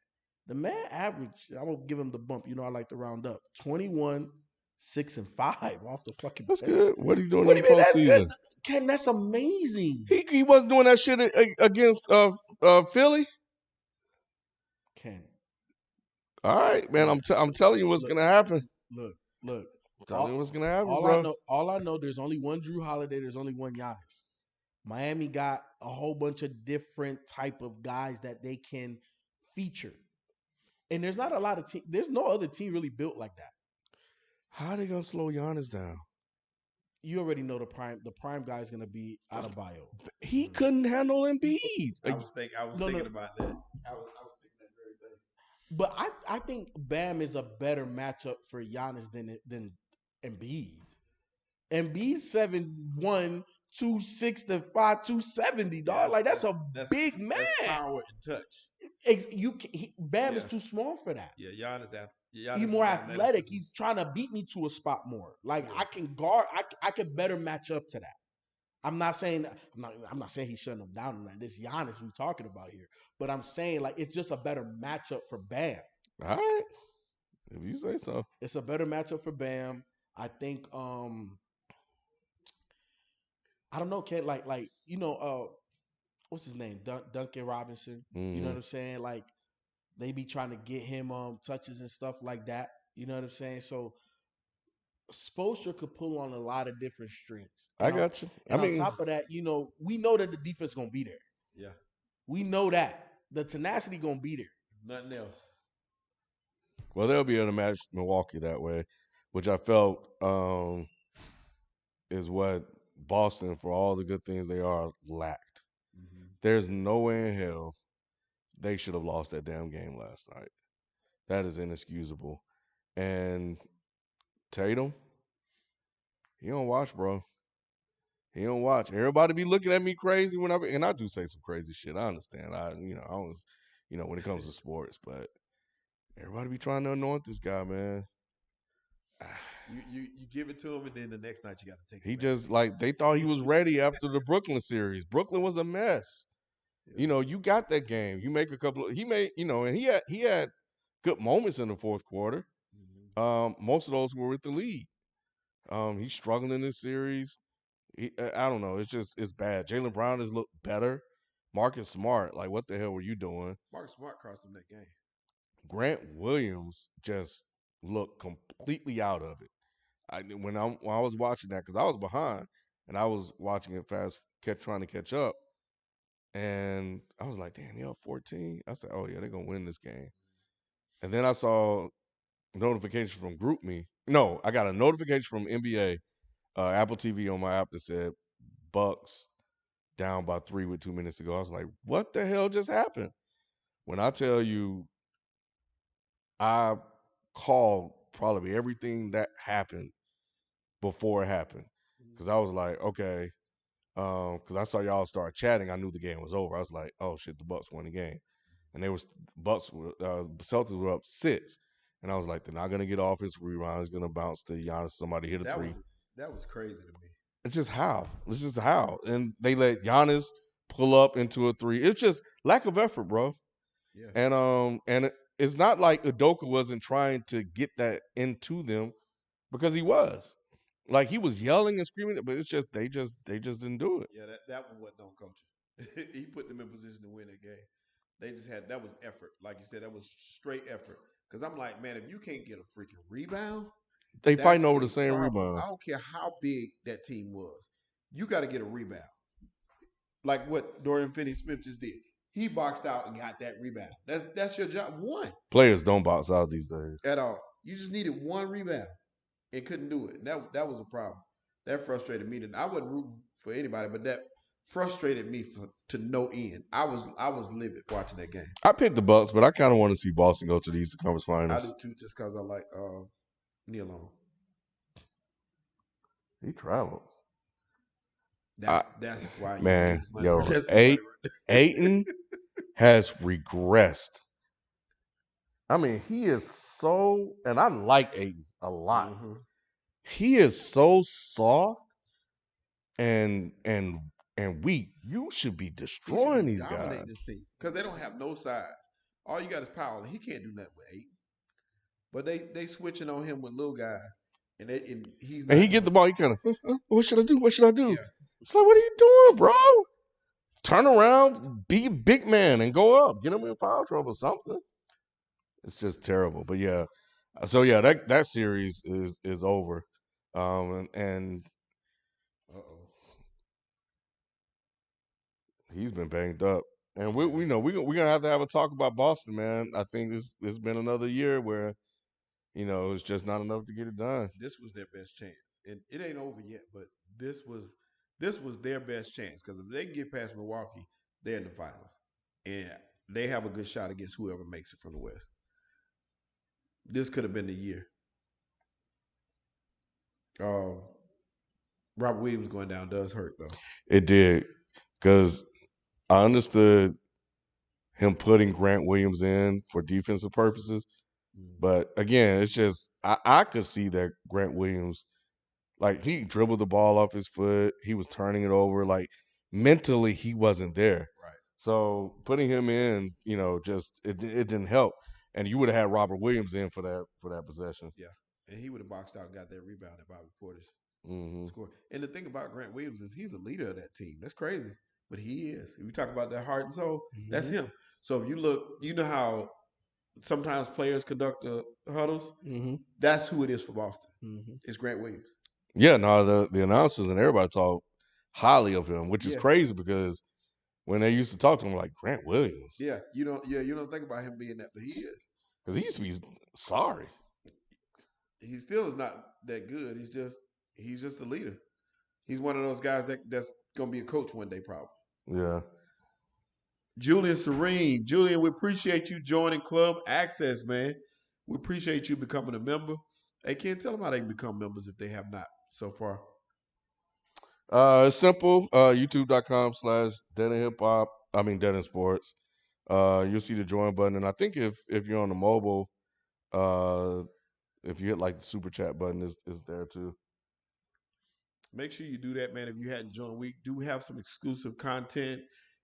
The man average, I'm gonna give him the bump. I like to round up. 21, 6 and 5 off the fucking. That's bench. Good. What are you doing in the postseason? Ken, that's amazing. He wasn't doing that shit against Philly. Ken. All right, man. I'm telling you what's gonna happen. Look. I'm telling you what's gonna happen, bro. All I know, there's only one Drew Holiday. There's only one Giannis. Miami got a whole bunch of different type of guys that they can feature. And there's not a lot of team. There's no other team really built like that. How are they gonna slow Giannis down? You already know the prime guy is gonna be Adebayo. He couldn't handle Embiid. I was thinking about that. I was thinking that very thing. But I think Bam is a better matchup for Giannis than Embiid. Embiid's 7'1", 265, 270, dog. Like that's a big man. That's power and touch. Bam is too small for that. Yeah, Giannis He's more athletic. He's trying to beat me to a spot more. Like I can guard. I can better match up to that. I'm not saying he's shutting him down. Like this Giannis we talking about here, but I'm saying like it's just a better matchup for Bam. All right, if you say so. It's a better matchup for Bam. I think. I don't know, Ken. Like what's his name? Duncan Robinson. Mm-hmm. You know what I'm saying? Like they be trying to get him touches and stuff like that. You know what I'm saying? So Spoelstra could pull on a lot of different strings. I got you. And on top of that, we know that the defense gonna be there. Yeah. We know that. The tenacity gonna be there. Nothing else. Well, they'll be able to match Milwaukee that way, which I felt is what Boston, for all the good things they are, lacked. Mm-hmm. There's no way in hell they should have lost that damn game last night. That is inexcusable. And Tatum, he don't watch, bro. He don't watch. Everybody be looking at me crazy and I do say some crazy shit. I understand. I was, when it comes to sports, but everybody be trying to anoint this guy, man. You give it to him, and then the next night you got to take it. He just they thought he was ready after the Brooklyn series. Brooklyn was a mess. Yeah. You got that game. You make a couple. He made and he had good moments in the fourth quarter. Mm-hmm. Most of those were with the lead. He's struggling in this series. I don't know. It's bad. Jaylen Brown has looked better. Marcus Smart, like what the hell were you doing? Marcus Smart cost him that game. Grant Williams just looked completely out of it. When I was watching that, because I was behind and I was watching it fast, trying to catch up, and I was like, "Damn, they're up 14." I said, "Oh yeah, they're gonna win this game." And then I saw a notification from GroupMe. No, I got a notification from NBA, Apple TV on my app that said Bucks down by 3 with 2 minutes to go. I was like, "What the hell just happened?" When I tell you, I called probably everything that happened before it happened, because I was like, okay, because I saw y'all start chatting, I knew the game was over. I was like, oh shit, the Bucks won the game, and Celtics were up 6, and I was like, they're not gonna get offense rebound. It's gonna bounce to Giannis. Somebody hit a three. That was crazy to me. It's just how, and they let Giannis pull up into a three. It's just lack of effort, bro. Yeah, and it's not like Udoka wasn't trying to get that into them, because he was. Like he was yelling and screaming, but it's just they just didn't do it. Yeah, that one wasn't on coaching. He put them in position to win that game. They just that was effort. Like you said, that was straight effort. Because I'm like, man, if you can't get a freaking rebound, they fighting over the same rebound. I don't care how big that team was. You got to get a rebound. Like what Dorian Finney-Smith just did. He boxed out and got that rebound. That's your job. One. Players don't box out these days at all. You just needed one rebound and couldn't do it. That was a problem. That frustrated me. I wasn't rooting for anybody, but that frustrated me to no end. I was livid watching that game. I picked the Bucks, but I kind of want to see Boston go to the Eastern Conference Finals. I do too, just because I like Neil Long. He traveled. That's why. Man, Ayton has regressed. I mean, he is so, and I like Ayton a lot. Mm-hmm. He is so soft and weak. You should be destroying these guys. This team because they don't have no size. All you got is power. He can't do nothing with Ayton. But they switching on him with little guys, and he's not. And he get the ball. He kind of, what should I do? What should I do? Yeah. It's like, what are you doing, bro? Turn around, be a big man, and go up. Get him in foul trouble or something. It's just terrible. But yeah, so yeah, that series is over, and he's been banged up, and we know we're gonna have a talk about Boston, man. I think it's been another year where, it's just not enough to get it done. This was their best chance, and it ain't over yet, but this was their best chance, because if they can get past Milwaukee, they're in the finals, and they have a good shot against whoever makes it from the West. this could have been the year. Robert Williams going down does hurt though. It did, because I understood him putting Grant Williams in for defensive purposes, but again, it's just I could see that Grant Williams, like, he dribbled the ball off his foot, he was turning it over, like, mentally he wasn't there. Right. So putting him in, just it didn't help, and you would have had Robert Williams in for that possession. Yeah, and he would have boxed out and got that rebound at Bobby Portis score. And the thing about Grant Williams is he's a leader of that team. That's crazy, but he is. If you talk about that heart and soul, that's him. So if you look, you know how sometimes players conduct the huddles. That's who it is for Boston. It's Grant Williams. Yeah, no, the announcers and everybody talk highly of him, which is crazy because when they used to talk to him, like, Grant Williams. Yeah, you don't think about him being that, but he is. Because he used to be sorry. He still is not that good. He's just a leader. He's one of those guys that's gonna be a coach one day, probably. Yeah. Julian Serene. Julian, we appreciate you joining Club Access, man. We appreciate you becoming a member. Hey, Ken, tell them how they can become members if they have not so far. It's simple. YouTube.com/DenonHipHop. Denon Sports. You'll see the join button, and I think if you're on the mobile, if you hit like the super chat button, is there too. Make sure you do that, man. If you hadn't joined, we do have some exclusive content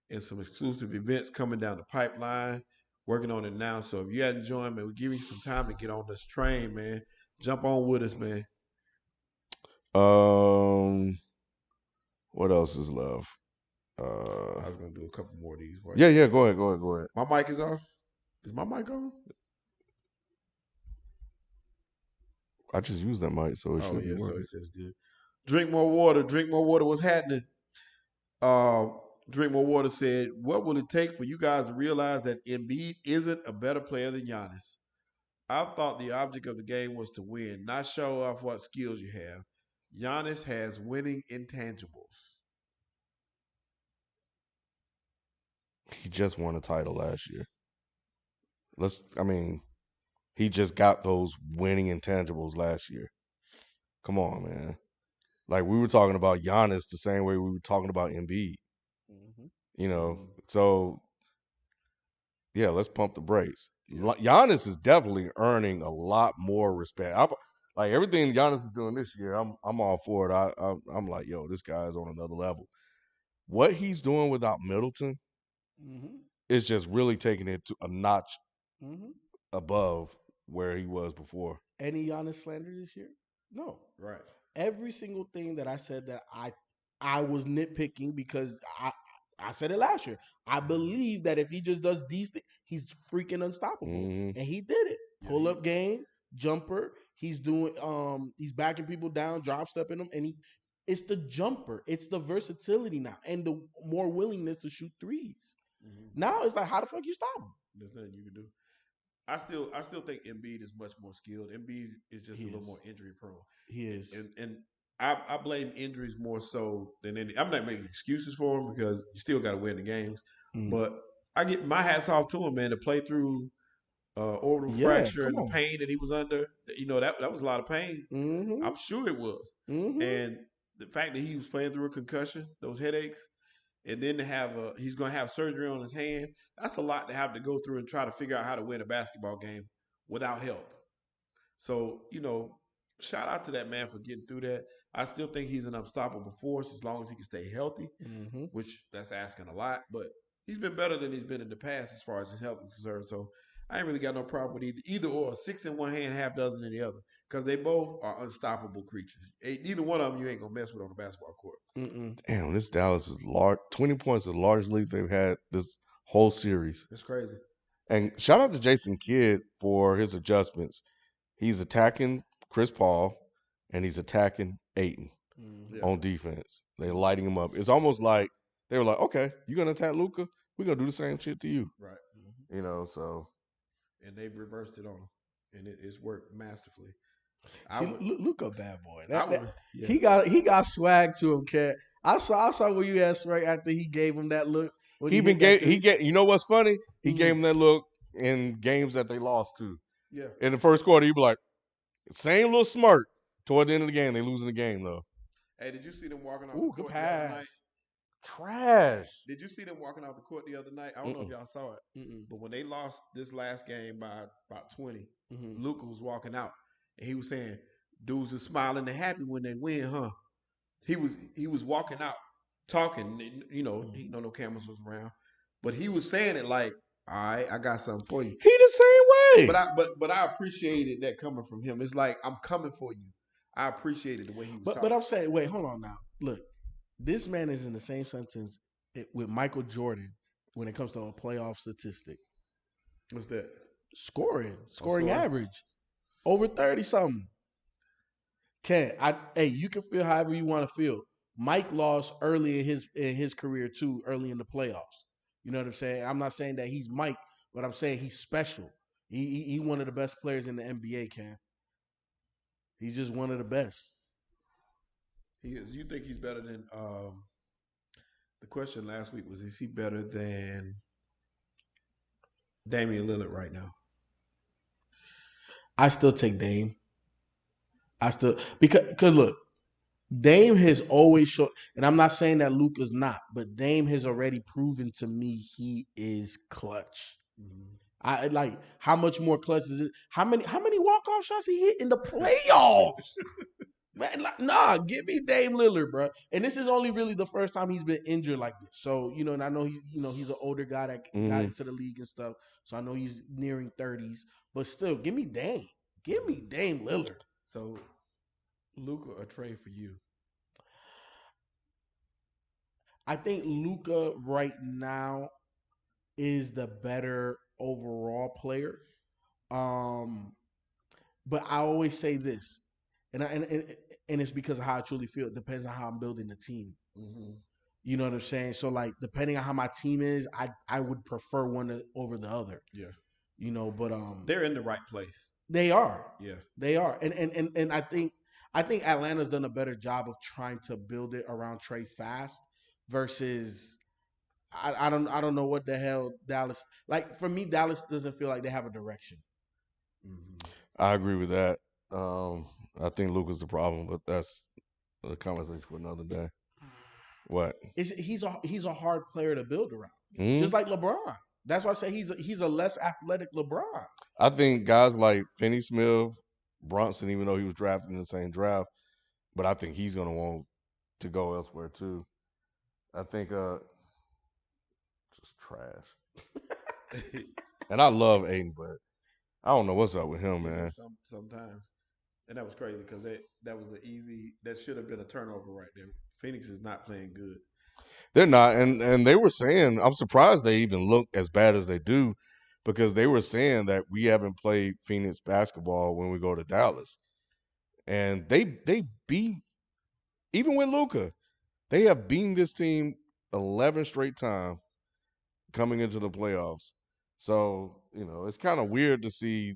and some exclusive events coming down the pipeline. Working on it now. So if you hadn't joined, man, we give you some time to get on this train, man. Jump on with us, man. What else is left? I was gonna do a couple more of these. Yeah. Go ahead. My mic is off. Is my mic on? I just used that mic, so it should be working. So it says good. Drink more water. Drink more water. What's happening? Drink more water said, "What will it take for you guys to realize that Embiid isn't a better player than Giannis? I thought the object of the game was to win, not show off what skills you have. Giannis has winning intangibles." He just won a title last year. He just got those winning intangibles last year. Come on, man. Like, we were talking about Giannis the same way we were talking about Embiid. So, yeah, let's pump the brakes. Giannis is definitely earning a lot more respect. Like, everything Giannis is doing this year, I'm all for it. I'm like, yo, this guy's on another level. What he's doing without Middleton is just really taking it to a notch above where he was before. Any Giannis slander this year? No. Right. Every single thing that I said that I was nitpicking because I said it last year. I believe that if he just does these things, he's freaking unstoppable. And he did it. Pull up game, jumper. He's doing he's backing people down, drop stepping them, and it's the jumper. It's the versatility now and the more willingness to shoot threes. Now it's like, how the fuck you stop him? There's nothing you can do. I still think Embiid is much more skilled. Embiid is just a little more injury prone. He is. And I blame injuries more so than any. I'm not making excuses for him because you still got to win the games. But I get my hats off to him, man, to play through orbital fracture and the pain that he was under. That was a lot of pain. I'm sure it was. And the fact that he was playing through a concussion, those headaches, and then to have he's going to have surgery on his hand, that's a lot to have to go through and try to figure out how to win a basketball game without help. So, shout out to that man for getting through that. I still think he's an unstoppable force as long as he can stay healthy, which that's asking a lot. But he's been better than he's been in the past as far as his health is concerned. So I ain't really got no problem with either or. 6 in one hand, half dozen in the other, because they both are unstoppable creatures. Neither one of them you ain't going to mess with on the basketball court. Damn, this Dallas is large. 20 points is the largest lead they've had this whole series. It's crazy. And shout out to Jason Kidd for his adjustments. He's attacking Chris Paul, and he's attacking Ayton on defense. They're lighting him up. It's almost like they were like, okay, you're going to attack Luka? We're going to do the same shit to you. Right. So. And they've reversed it on him, and it's worked masterfully. Luka, bad boy. He got swag to him, cat. I saw where you asked right after he gave him that look. You know what's funny? He gave him that look in games that they lost to. Yeah. In the first quarter, you be like, same little smirk. Toward the end of the game, they losing the game though. Hey, did you see them walking off Ooh, the good court the other night? pass. Trash. Did you see them walking off the court the other night? I don't know if y'all saw it, but when they lost this last game by about 20, Luka was walking out and he was saying, "Dudes are smiling and happy when they win, huh?" He was walking out talking. You know, he know no cameras was around, but he was saying it like, "All right, I got something for you." He the same way. But I appreciated that coming from him. It's like, I'm coming for you. I appreciated the way he was talking. But I'm saying, wait, hold on now. Look, this man is in the same sentence with Michael Jordan when it comes to a playoff statistic. What's that? Scoring average, over 30 something. You can feel however you want to feel. Mike lost early in his career too, early in the playoffs. You know what I'm saying? I'm not saying that he's Mike, but I'm saying he's special. He one of the best players in the NBA, Ken. He's just one of the best. He is. You think he's better than? The question last week was: is he better than Damian Lillard right now? I still take Dame. Because look, Dame has always shown, and I'm not saying that Luka's not, but Dame has already proven to me he is clutch. I like how much more clutch is it? How many walk-off shots he hit in the playoffs? Man, nah, give me Dame Lillard, bro. And this is only really the first time he's been injured like this. So, and I know he's an older guy that got into the league and stuff. So I know he's nearing 30s, but still, give me Dame. Give me Dame Lillard. So, Luka or Trey for you? I think Luka right now is the better overall player. But I always say this, and it's because of how I truly feel. It depends on how I'm building the team. You know what I'm saying? So like, depending on how my team is, I would prefer one over the other. Yeah. But they're in the right place. They are. Yeah. They are. And I think Atlanta's done a better job of trying to build it around Trey fast versus I don't know what the hell Dallas, like, for me, Dallas doesn't feel like they have a direction. I agree with that. I think Luka's the problem, but that's a conversation for another day. What? He's a hard player to build around, just like LeBron. That's why I say he's a less athletic LeBron. I think guys like Finney-Smith, Brunson, even though he was drafted in the same draft, but I think he's going to want to go elsewhere too. I think just trash. And I love Aiden, but I don't know what's up with him, man. Sometimes. And that was crazy because that was that should have been a turnover right there. Phoenix is not playing good. They're not, and they were saying, I'm surprised they even look as bad as they do, because they were saying that we haven't played Phoenix basketball when we go to Dallas. And they beat, even with Luka, they have beaten this team 11 straight times coming into the playoffs. So, it's kind of weird to see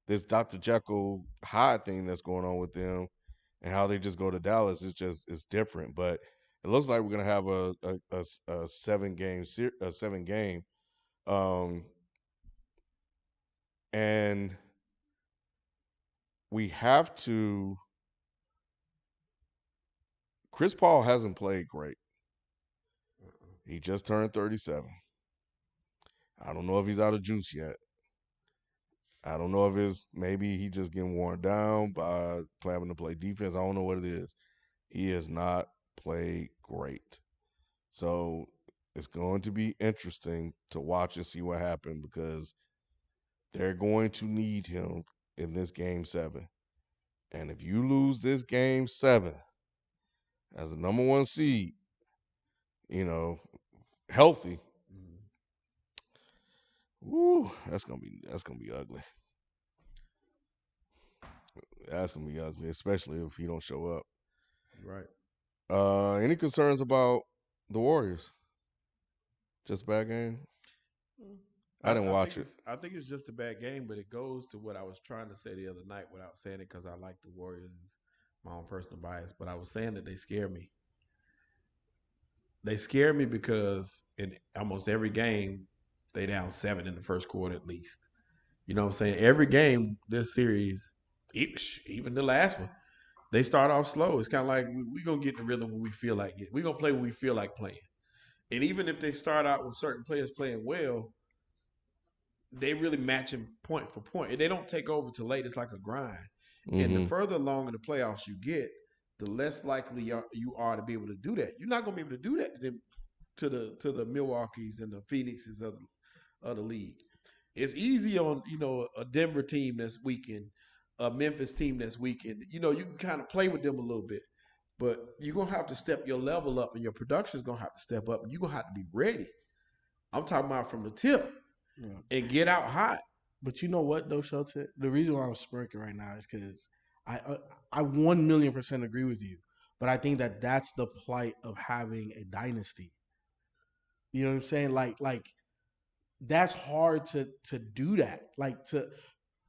this Dr. Jekyll Hyde thing that's going on with them, and how they just go to Dallas. It's different. But it looks like we're going to have a 7-game and we have to. Chris Paul hasn't played great. He just turned 37. I don't know if he's out of juice yet. I don't know if maybe he just getting worn down by having to play defense. I don't know what it is. He has not played great. So it's going to be interesting to watch and see what happens, because they're going to need him in this Game 7. And if you lose this Game 7 as the number 1 seed, healthy, woo, that's gonna be ugly. That's gonna be ugly, especially if he don't show up. Right. Any concerns about the Warriors? Just a bad game? I didn't watch it. I think it's just a bad game, but it goes to what I was trying to say the other night without saying it, because I like the Warriors. It's my own personal bias, but I was saying that they scare me. They scare me because in almost every game, they down 7 in the first quarter at least. You know what I'm saying? Every game this series, even the last one, they start off slow. It's kind of like we're going to get the rhythm when we feel like it. We're going to play when we feel like playing. And even if they start out with certain players playing well, they really match him point for point. And they don't take over till late. It's like a grind. Mm-hmm. And the further along in the playoffs you get, the less likely you are to be able to do that. You're not going to be able to do that to the Milwaukees and the Phoenixes of the league. It's easy on a Denver team that's weakened, a Memphis team that's weakened. You can kind of play with them a little bit, but you're gonna have to step your level up, and your production's gonna have to step up, and you're gonna have to be ready. I'm talking about from the tip and get out hot. But you know what though, Shelton? The reason why I'm smirking right now is because I 1,000,000% agree with you. But I think that's the plight of having a dynasty. You know what I'm saying? Like that's hard to do that.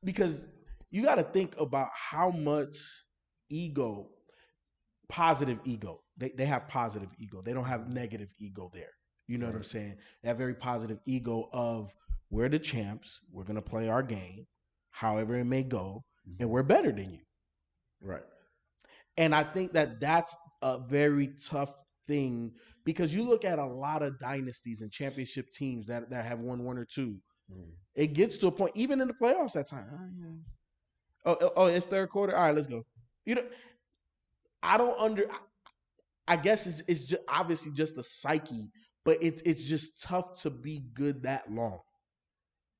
Because you got to think about how much ego, positive ego. They have positive ego. They don't have negative ego there. You know what I'm saying? They have very positive ego of we're the champs. We're going to play our game, however it may go, and we're better than you. Right. And I think that's a very tough thing because you look at a lot of dynasties and championship teams that have won one or two. It gets to a point, even in the playoffs at times. It's third quarter. All right, let's go. I guess it's just obviously just a psyche, but it's just tough to be good that long.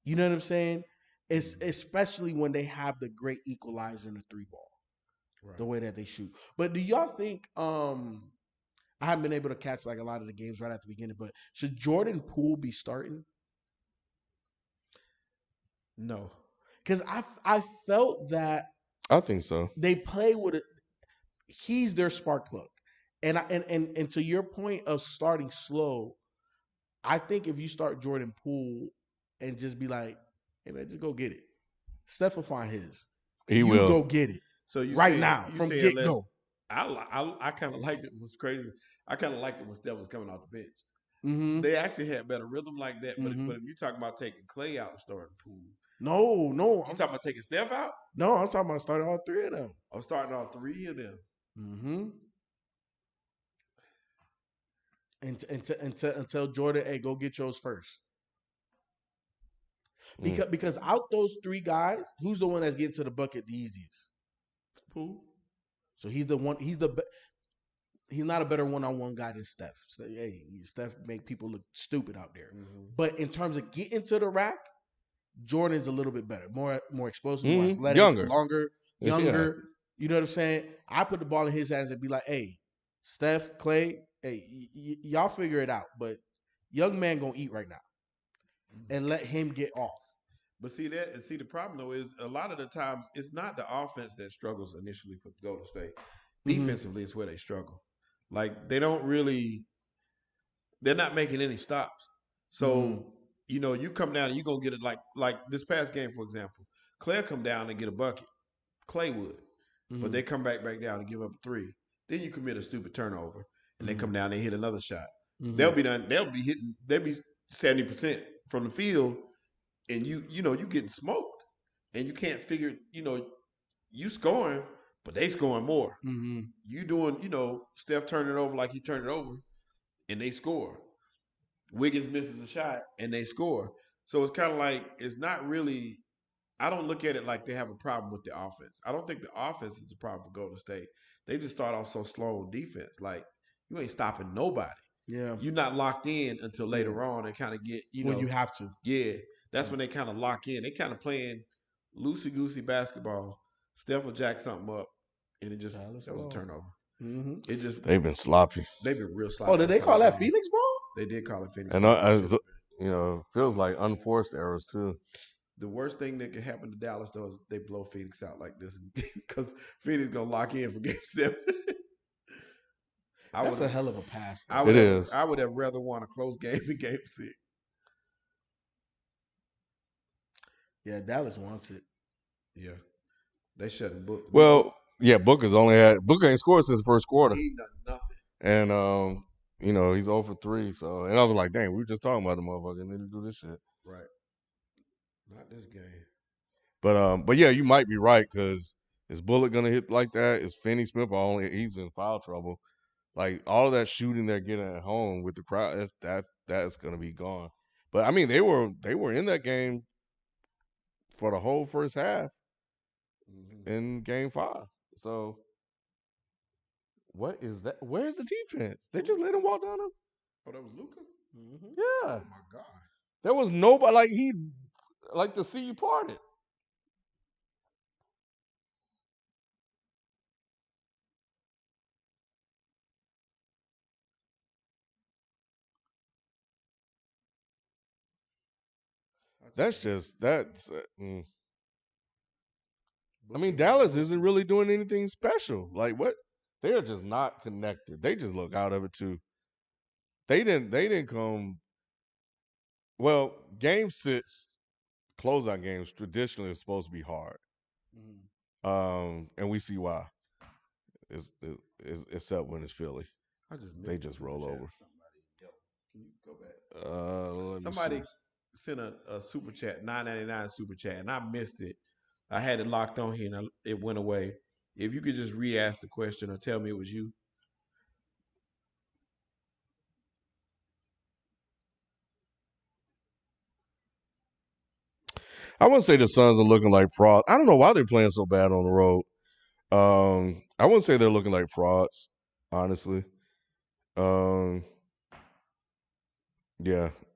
You know what I'm saying? It's especially when they have the great equalizer in the three ball, the way that they shoot. But do y'all think? I haven't been able to catch like a lot of the games right at the beginning, but should Jordan Poole be starting? No, because I felt that I think so. They play with it. He's their spark plug, and to your point of starting slow, I think if you start Jordan Poole and just be like, "Hey man, just go get it," Steph will find his. He will go get it. So you right say, now you from say get go. I kind of liked it. It was crazy. I kind of liked it when Steph was coming off the bench. Mm-hmm. They actually had better rhythm like that. But if you talking about taking Clay out and starting Poole, no, I'm talking about taking Steph out. No, I'm talking about starting all three of them. I'm starting all three of them. Mm-hmm. Until Jordan, hey, go get yours first. Because out those three guys, who's the one that's getting to the bucket the easiest? Poole. So he's the one. He's not a better one-on-one guy than Steph. So, hey, Steph make people look stupid out there. Mm-hmm. But in terms of getting to the rack, Jordan's a little bit better, more explosive, more athletic, younger. Yeah. You know what I'm saying? I put the ball in his hands and be like, hey, Steph, Clay, hey, y'all figure it out. But young man gonna eat right now, and let him get off. But the problem though is a lot of the times it's not the offense that struggles initially for Golden State. Defensively, it's where they struggle. Like they're not making any stops. So you come down and you're gonna get it like this past game, for example. Clay come down and get a bucket. Clay would. But they come back down and give up a three. Then you commit a stupid turnover. And they come down and hit another shot. They'll be 70% from the field, and you getting smoked. And you can't figure, you scoring, but they scoring more. Mm-hmm. You doing, Steph turning it over like he turned it over, and they score. Wiggins misses a shot, and they score. So it's kind of like, it's not really, I don't look at it like they have a problem with the offense. I don't think the offense is the problem for Golden State. They just start off so slow on defense. Like, you ain't stopping nobody. Yeah. You're not locked in until later on and kind of get, when you have to. Yeah. That's when they kind of lock in. They kind of playing loosey-goosey basketball. Steph will jack something up, and that was a turnover. Mm-hmm. They've been sloppy. They've been real sloppy. Oh, did they call that Phoenix ball? They did call it Phoenix ball. And, feels like unforced errors, too. The worst thing that could happen to Dallas, though, is they blow Phoenix out like this because Phoenix going to lock in for Game 7. That's a hell of a pass. I would have rather won a close game in Game 6. Yeah, Dallas wants it. Yeah. They shouldn't book. Well, yeah, Booker ain't scored since the first quarter. He done nothing. And, he's 0 for 3. So, and I was like, dang, we were just talking about the motherfucker, and then he do this shit. Right. Not this game. But yeah, you might be right because is Bullock gonna hit like that? Is Finney Smith he's in foul trouble? Like all of that shooting they're getting at home with the crowd, that's gonna be gone. But I mean, they were in that game for the whole first half in Game 5. So what is that? Where's the defense? They just let him walk down him. Oh, that was Luka? Mm-hmm. Yeah. Oh, my God. There was nobody like to see you parted. That's. I mean, Dallas isn't really doing anything special. Like what? They are just not connected. They just look out of it too. They didn't come. Well, Game 6 closeout games traditionally are supposed to be hard. And we see why. Except when it's Philly. They just roll over. Can you go back? Somebody sent a super chat, $9.99 super chat, and I missed it. I had it locked on here, and it went away. If you could just re-ask the question or tell me it was you. I wouldn't say the Suns are looking like frauds. I don't know why they're playing so bad on the road. I wouldn't say they're looking like frauds, honestly. Yeah,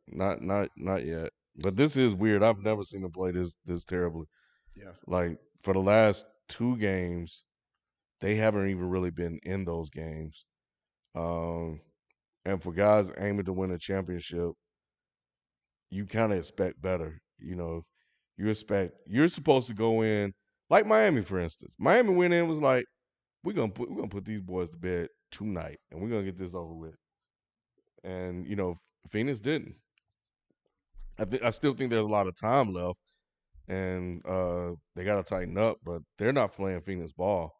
not yet. But this is weird. I've never seen them play this terribly. Yeah. Like for the last 2 games, they haven't even really been in those games. And for guys aiming to win a championship, you kind of expect better. You're supposed to go in like Miami, for instance. Miami went in was like, we're gonna put these boys to bed tonight, and we're gonna get this over with. And Phoenix didn't. I still think there's a lot of time left, and they got to tighten up. But they're not playing Phoenix ball,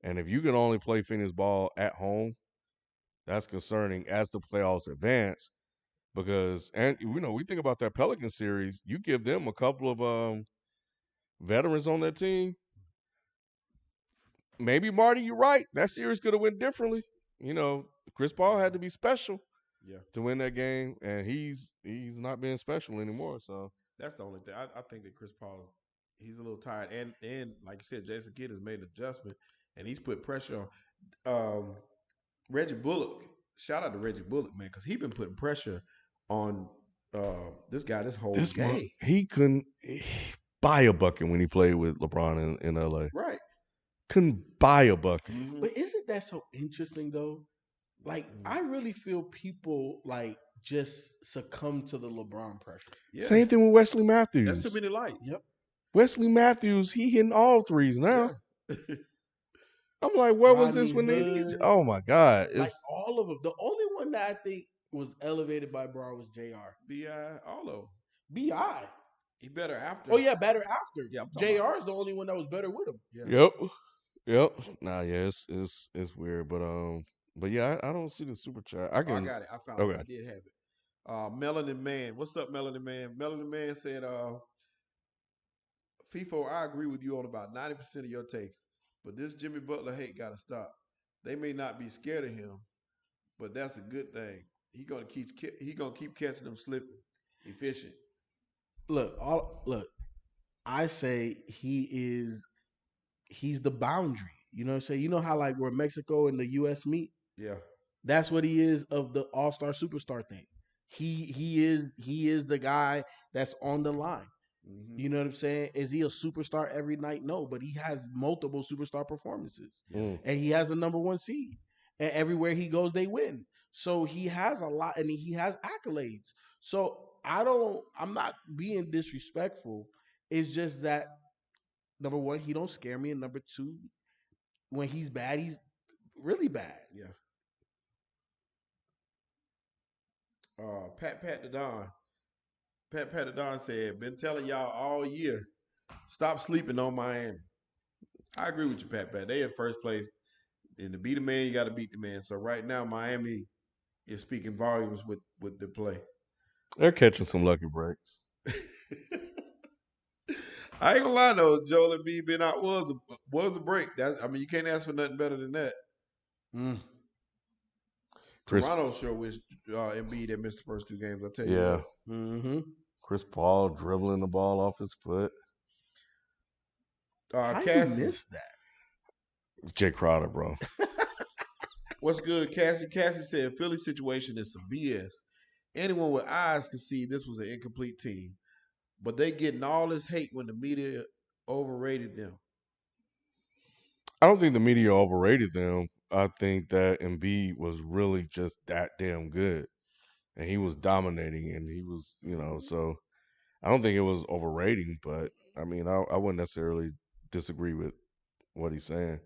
and if you can only play Phoenix ball at home, that's concerning as the playoffs advance. Because we think about that Pelican series. You give them a couple of veterans on that team. Maybe Marty, you're right. That series could have went differently. Chris Paul had to be special to win that game, and he's not being special anymore. So that's the only thing. I think that Chris Paul he's a little tired, and like you said, Jason Kidd has made an adjustment, and he's put pressure on Reggie Bullock. Shout out to Reggie Bullock, man, because he's been putting pressure on this guy this whole game. He couldn't buy a bucket when he played with LeBron in LA. Right. Couldn't buy a bucket. Mm-hmm. But isn't that so interesting though? Like I really feel people like just succumb to the LeBron pressure. Yeah. Same thing with Wesley Matthews. That's too many lights. Yep. Wesley Matthews, he hitting all threes now. Yeah. I'm like, where was this when they needed? Oh my God! Like all of them. The only one that I think was elevated by Braun was JR. B.I. all of them. B.I. He better after. Oh yeah, better after. Yeah, JR is the only one that was better with him. Yeah. Yep. Nah, yeah, it's weird, but yeah, I don't see the super chat. I got it. I found it. I did have it. Melanin Man, what's up, Melanin Man? Melanin Man said, FIFO, I agree with you on about 90% of your takes, but this Jimmy Butler hate got to stop. They may not be scared of him, but that's a good thing. He gonna keep catching them slipping. Efficient. Look, I say he's the boundary. You know what I'm saying? You know how like where Mexico and the US meet? Yeah. That's what he is of the all-star superstar thing. He is the guy that's on the line. Mm-hmm. You know what I'm saying? Is he a superstar every night? No, but he has multiple superstar performances. And he has a number 1 seed. And everywhere he goes, they win. So he has a lot, and he has accolades. So I'm not being disrespectful. It's just that number 1, he don't scare me, and number 2, when he's bad, he's really bad. Yeah. Pat the Don. Pat the Don said, been telling y'all all year, stop sleeping on Miami. I agree with you, Pat. They in first place. And to beat a man, you got to beat the man. So right now, Miami is speaking volumes with the play. They're catching some lucky breaks. I ain't gonna lie though, Joel Embiid being out was a break. You can't ask for nothing better than that. Toronto sure wish Embiid had missed the first 2 games. I'll tell you what. Mm-hmm. Chris Paul dribbling the ball off his foot. How Cassie you missed that? Jay Crowder, bro. What's good, Cassie? Cassie said Philly situation is some BS. Anyone with eyes can see this was an incomplete team, but they getting all this hate when the media overrated them. I don't think the media overrated them. I think that Embiid was really just that damn good, and he was dominating, and he was, so I don't think it was overrating. But I mean, I wouldn't necessarily disagree with what he's saying.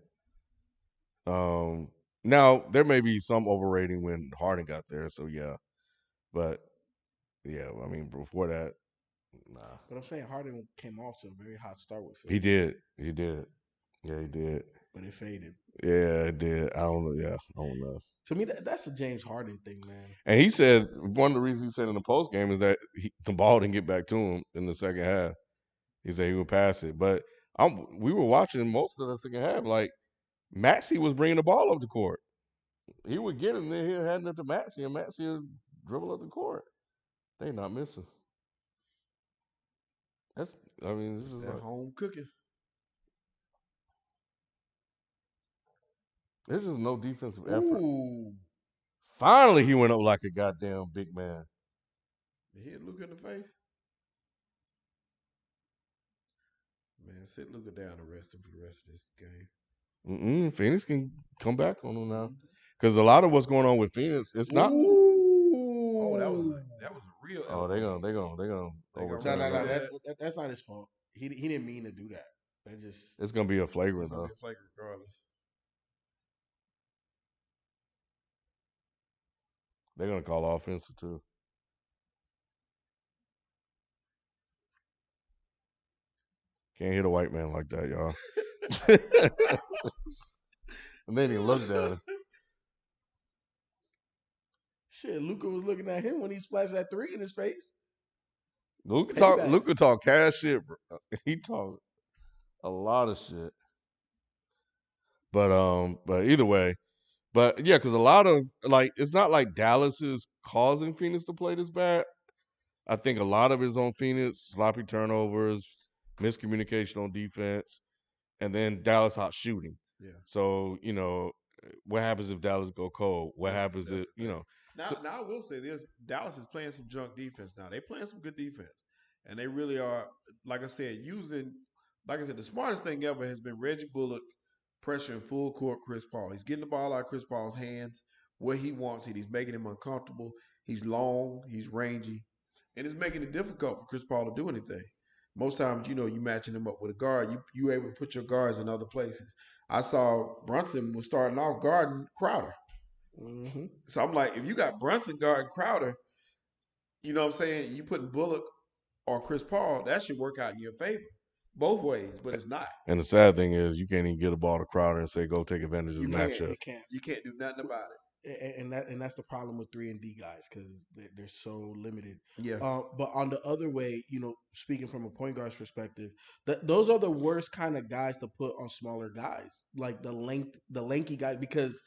Now there may be some overrating when Harden got there, so yeah, but yeah, I mean before that, nah. But I'm saying Harden came off to a very hot start with Philly. He did, yeah, he did. But it faded. Yeah, it did. I don't know. Yeah, I don't know. To me, that's a James Harden thing, man. And he said one of the reasons he said in the post game is that the ball didn't get back to him in the second half. He said he would pass it, but we were watching most of the second half. Like Maxey was bringing the ball up the court. He would get him, then he'd hand it to Maxey, and Maxey would dribble up the court. They not missing. This is like home cooking. There's just no defensive effort. Ooh. Finally, he went up like a goddamn big man. Did he hit Luka in the face? Man, sit Luka down and rest him for the rest of this game. Phoenix can come back on him now, because a lot of what's going on with Phoenix, it's not. Oh, that was a real. Oh, they're gonna overturn. No, that's not his fault. He didn't mean to do that. It's gonna be a flagrant though. Be a flagrant regardless. They're gonna call offensive too. Can't hit a white man like that, y'all. And then he looked at him. Shit, Luka was looking at him when he splashed that 3 in his face. Luka talk cash shit, bro. He talked a lot of shit. But either way. But yeah, because a lot of it's not like Dallas is causing Phoenix to play this bad. I think a lot of it is on Phoenix, sloppy turnovers, miscommunication on defense, and then Dallas hot shooting. Yeah. So, what happens if Dallas go cold? What happens if, Now I will say this, Dallas is playing some junk defense now. They're playing some good defense. And they really are, like I said, the smartest thing ever has been Reggie Bullock pressuring full court Chris Paul. He's getting the ball out of Chris Paul's hands where he wants it. He's making him uncomfortable. He's long. He's rangy. And it's making it difficult for Chris Paul to do anything. Most times, you matching him up with a guard. You able to put your guards in other places. I saw Brunson was starting off guarding Crowder. Mm-hmm. So I'm like, if you got Brunson guarding Crowder, you know what I'm saying? You putting Bullock or Chris Paul, that should work out in your favor. Both ways, but it's not. And the sad thing is you can't even get a ball to Crowder and say, go take advantage of the matchup. You can't do nothing about it. And that's the problem with 3-and-D guys, because they're so limited. Yeah. But on the other way, speaking from a point guard's perspective, those are the worst kind of guys to put on smaller guys, like the lanky guys, because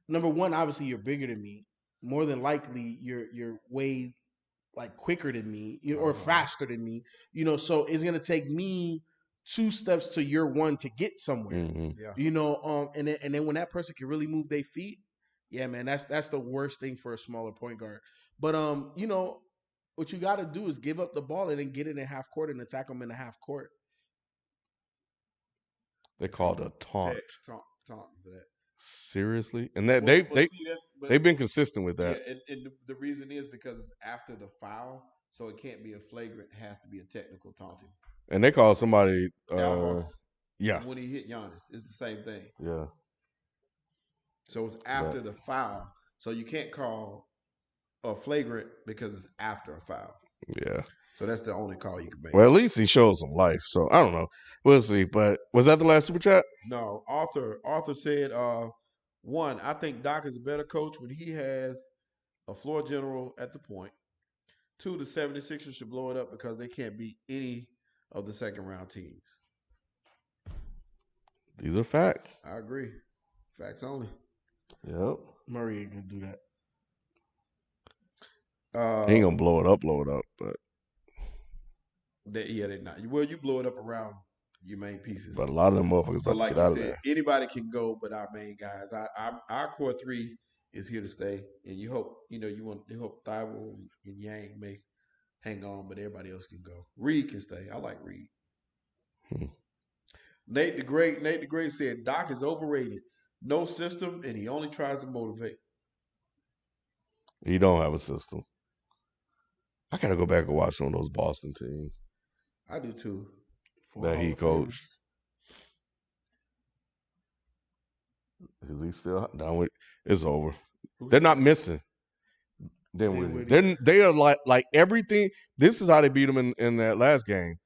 number one, obviously you're bigger than me. More than likely, you're way quicker than me, or faster than me. So it's gonna take me 2 steps to your 1 to get somewhere. Mm-hmm. Yeah. And then when that person can really move their feet, yeah, man, that's the worst thing for a smaller point guard. But what you got to do is give up the ball and then get it in half court and attack them in the half court. They called a taunt. Taunt for that. Seriously? And they've been consistent with that. Yeah, and the reason is because it's after the foul, so it can't be a flagrant. It has to be a technical taunting. And they call somebody yeah. When he hit Giannis, it's the same thing. Yeah. So it's after the foul. So you can't call a flagrant because it's after a foul. Yeah. So that's the only call you can make. Well, at least he shows some life. So I don't know. We'll see. But was that the last super chat? No. Arthur said, 1, I think Doc is a better coach when he has a floor general at the point. 2, the 76ers should blow it up because they can't beat any of the second round teams. These are facts. I agree. Facts only. Yep. Murray ain't gonna do that. He ain't gonna blow it up, but they're not. Well, you blow it up around your main pieces. But a lot of them motherfuckers so like like to get out you of said, there. anybody can go, but our main guys. Our core three is here to stay, and you hope you hope Thibault and Yang may hang on, but everybody else can go. Reed can stay. I like Reed. Nate the Great said Doc is overrated. No system, and he only tries to motivate. He don't have a system. I gotta go back and watch some of those Boston teams. I do too. That he coached. Is he still down with? It's over. They're not missing. They are like everything. This is how they beat them in that last game.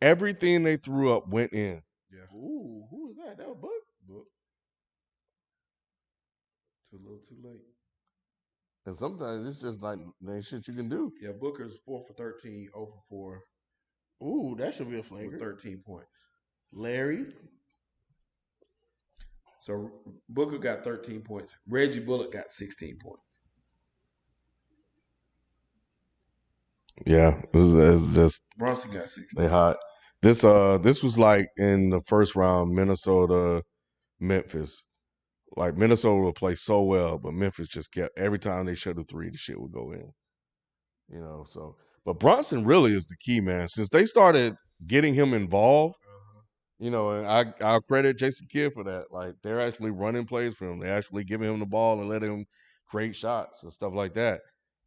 Everything they threw up went in. Yeah. Ooh, who was that? That was Book. Too little, too late. And sometimes it's just like there ain't shit you can do. Yeah, Booker's 4 for 13, 0 for 4. Ooh, that should be a flagrant. With 13 points. Larry. So Booker got 13 points. Reggie Bullock got 16 points. Yeah, it's just Brunson got 16. They hot. This was like in the first round, Minnesota, Memphis. Like Minnesota would play so well, but Memphis just kept every time they shot a three, the shit would go in. So but Brunson really is the key, man. Since they started getting him involved, and I'll credit Jason Kidd for that. Like they're actually running plays for him. They're actually giving him the ball and letting him create shots and stuff like that.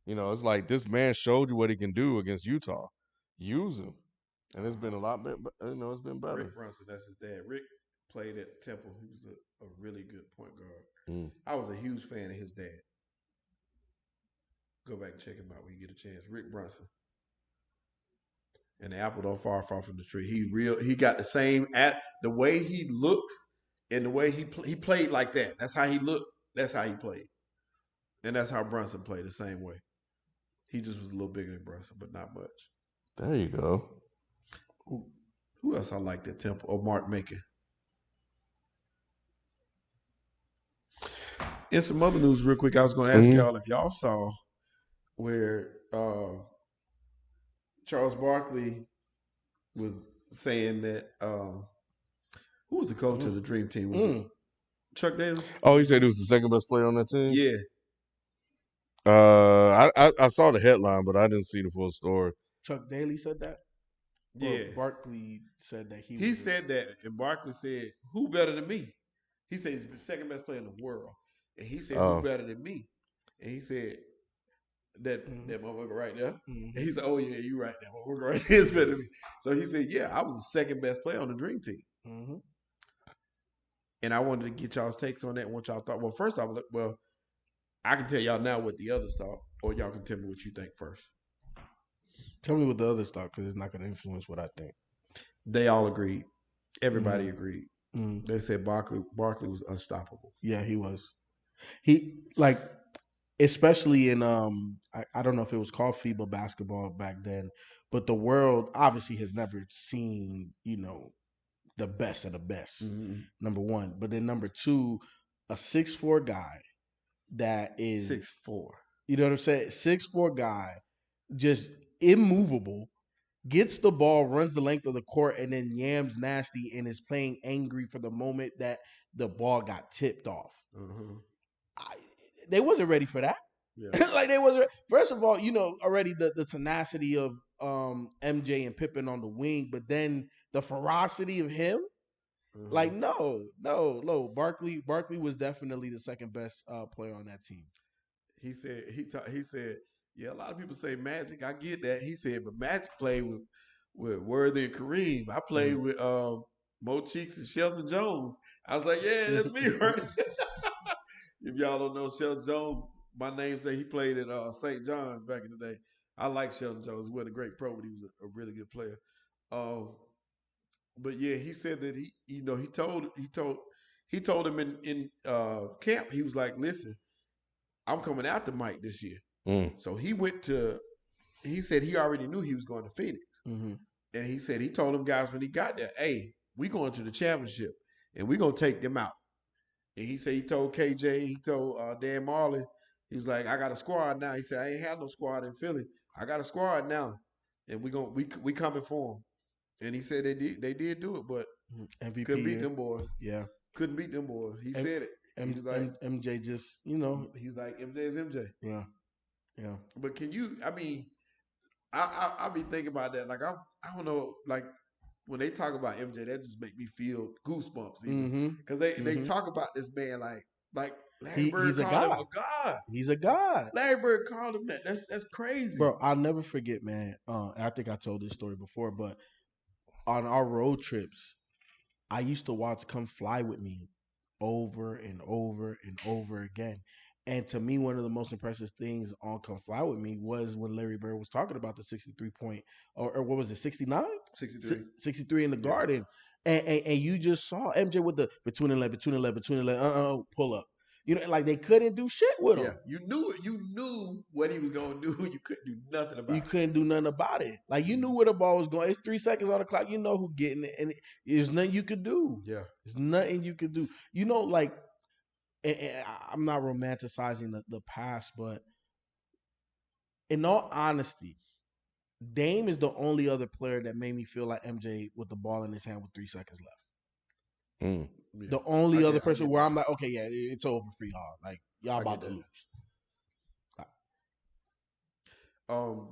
It's like this man showed you what he can do against Utah. Use him. And it's been a lot better. It's been better. Rick Brunson, that's his dad. Rick played at Temple. He was a really good point guard. I was a huge fan of his dad. Go back and check him out when you get a chance. Rick Brunson. And the apple don't fall far from the tree. He got the same the way he looks and the way he played like that. That's how he looked. That's how he played. And that's how Brunson played the same way. He just was a little bigger than Brunson, but not much. There you go. Who else I liked at Temple? Oh, Mark Macon. And some other news real quick. I was going to ask y'all if y'all saw where Charles Barkley was saying that who was the coach of the Dream Team? Was it Chuck Daly? Oh, he said he was the second best player on that team? Yeah. I saw the headline, but I didn't see the full story. Chuck Daly said that? Yeah. Or Barkley said that he said that, and Barkley said, who better than me? He said he's the second best player in the world. And he said, who better than me? And he said, that motherfucker right there. And he said, oh, yeah, you right. That motherfucker right there is better than me. So he said, yeah, I was the second best player on the Dream Team. And I wanted to get y'all's takes on that and what y'all thought. Well, first off, I can tell y'all now what the others thought, or y'all can tell me what you think first. Tell me what the others thought, because it's not going to influence what I think. They all agreed. Everybody agreed. They said Barkley was unstoppable. Yeah, he was. Especially in I don't know if it was called FIBA basketball back then, but the world obviously has never seen, the best of the best. Number one. But then number two, a 6'4" guy that is 6'4". You know what I'm saying? 6'4" guy, just immovable, gets the ball, runs the length of the court, and then yams nasty and is playing angry for the moment that the ball got tipped off. They wasn't ready for that. Yeah. They wasn't. First of all, already the tenacity of MJ and Pippen on the wing, but then the ferocity of him. No. Barkley was definitely the second best player on that team. He said he said, yeah, a lot of people say Magic. I get that. He said, but Magic played with Worthy and Kareem. I played with Mo Cheeks and Shelton Jones. I was like, yeah, that's me, right? If y'all don't know Shelton Jones, my namesake, he played at St. John's back in the day. I like Shelton Jones. He wasn't a great pro, but he was a really good player. But yeah, he said that he told him in camp, he was like, listen, I'm coming after Mike this year. So he said he already knew he was going to Phoenix. And he said he told them guys when he got there, hey, we going to the championship and we gonna take them out. And he said he told KJ, he told Dan Marley, he was like, I got a squad now. He said I ain't had no squad in Philly. I got a squad now, and we coming for them. And he said they did do it, but MVP couldn't beat them boys. Yeah, couldn't beat them boys. He said it. He was like MJ just he's like MJ is MJ. Yeah. But can you? I mean, I be thinking about that. Like I don't know. Like when they talk about MJ, that just make me feel goosebumps. Because they talk about this man like Larry Bird he's called him a god. He's a god. Larry Bird called him that. That's crazy, bro. I'll never forget, man. And I think I told this story before, but on our road trips, I used to watch Come Fly With Me over and over and over again. And to me, one of the most impressive things on Come Fly With Me was when Larry Bird was talking about the 63 point, or what was it, 69? 63 in the Garden. And you just saw MJ with the between 11, pull up. You know, like they couldn't do shit with him. Yeah, you knew it. You knew what he was going to do. You couldn't do nothing about it. You couldn't do nothing about it. Like, you knew where the ball was going. It's 3 seconds on the clock. You know who getting it. And there's nothing you could do. Yeah. There's nothing you could do. You know, like, and I'm not romanticizing the past, but in all honesty, Dame is the only other player that made me feel like MJ with the ball in his hand with 3 seconds left. Yeah. The only other person where I'm like, okay, yeah, it's over for y'all. Like, y'all about to lose.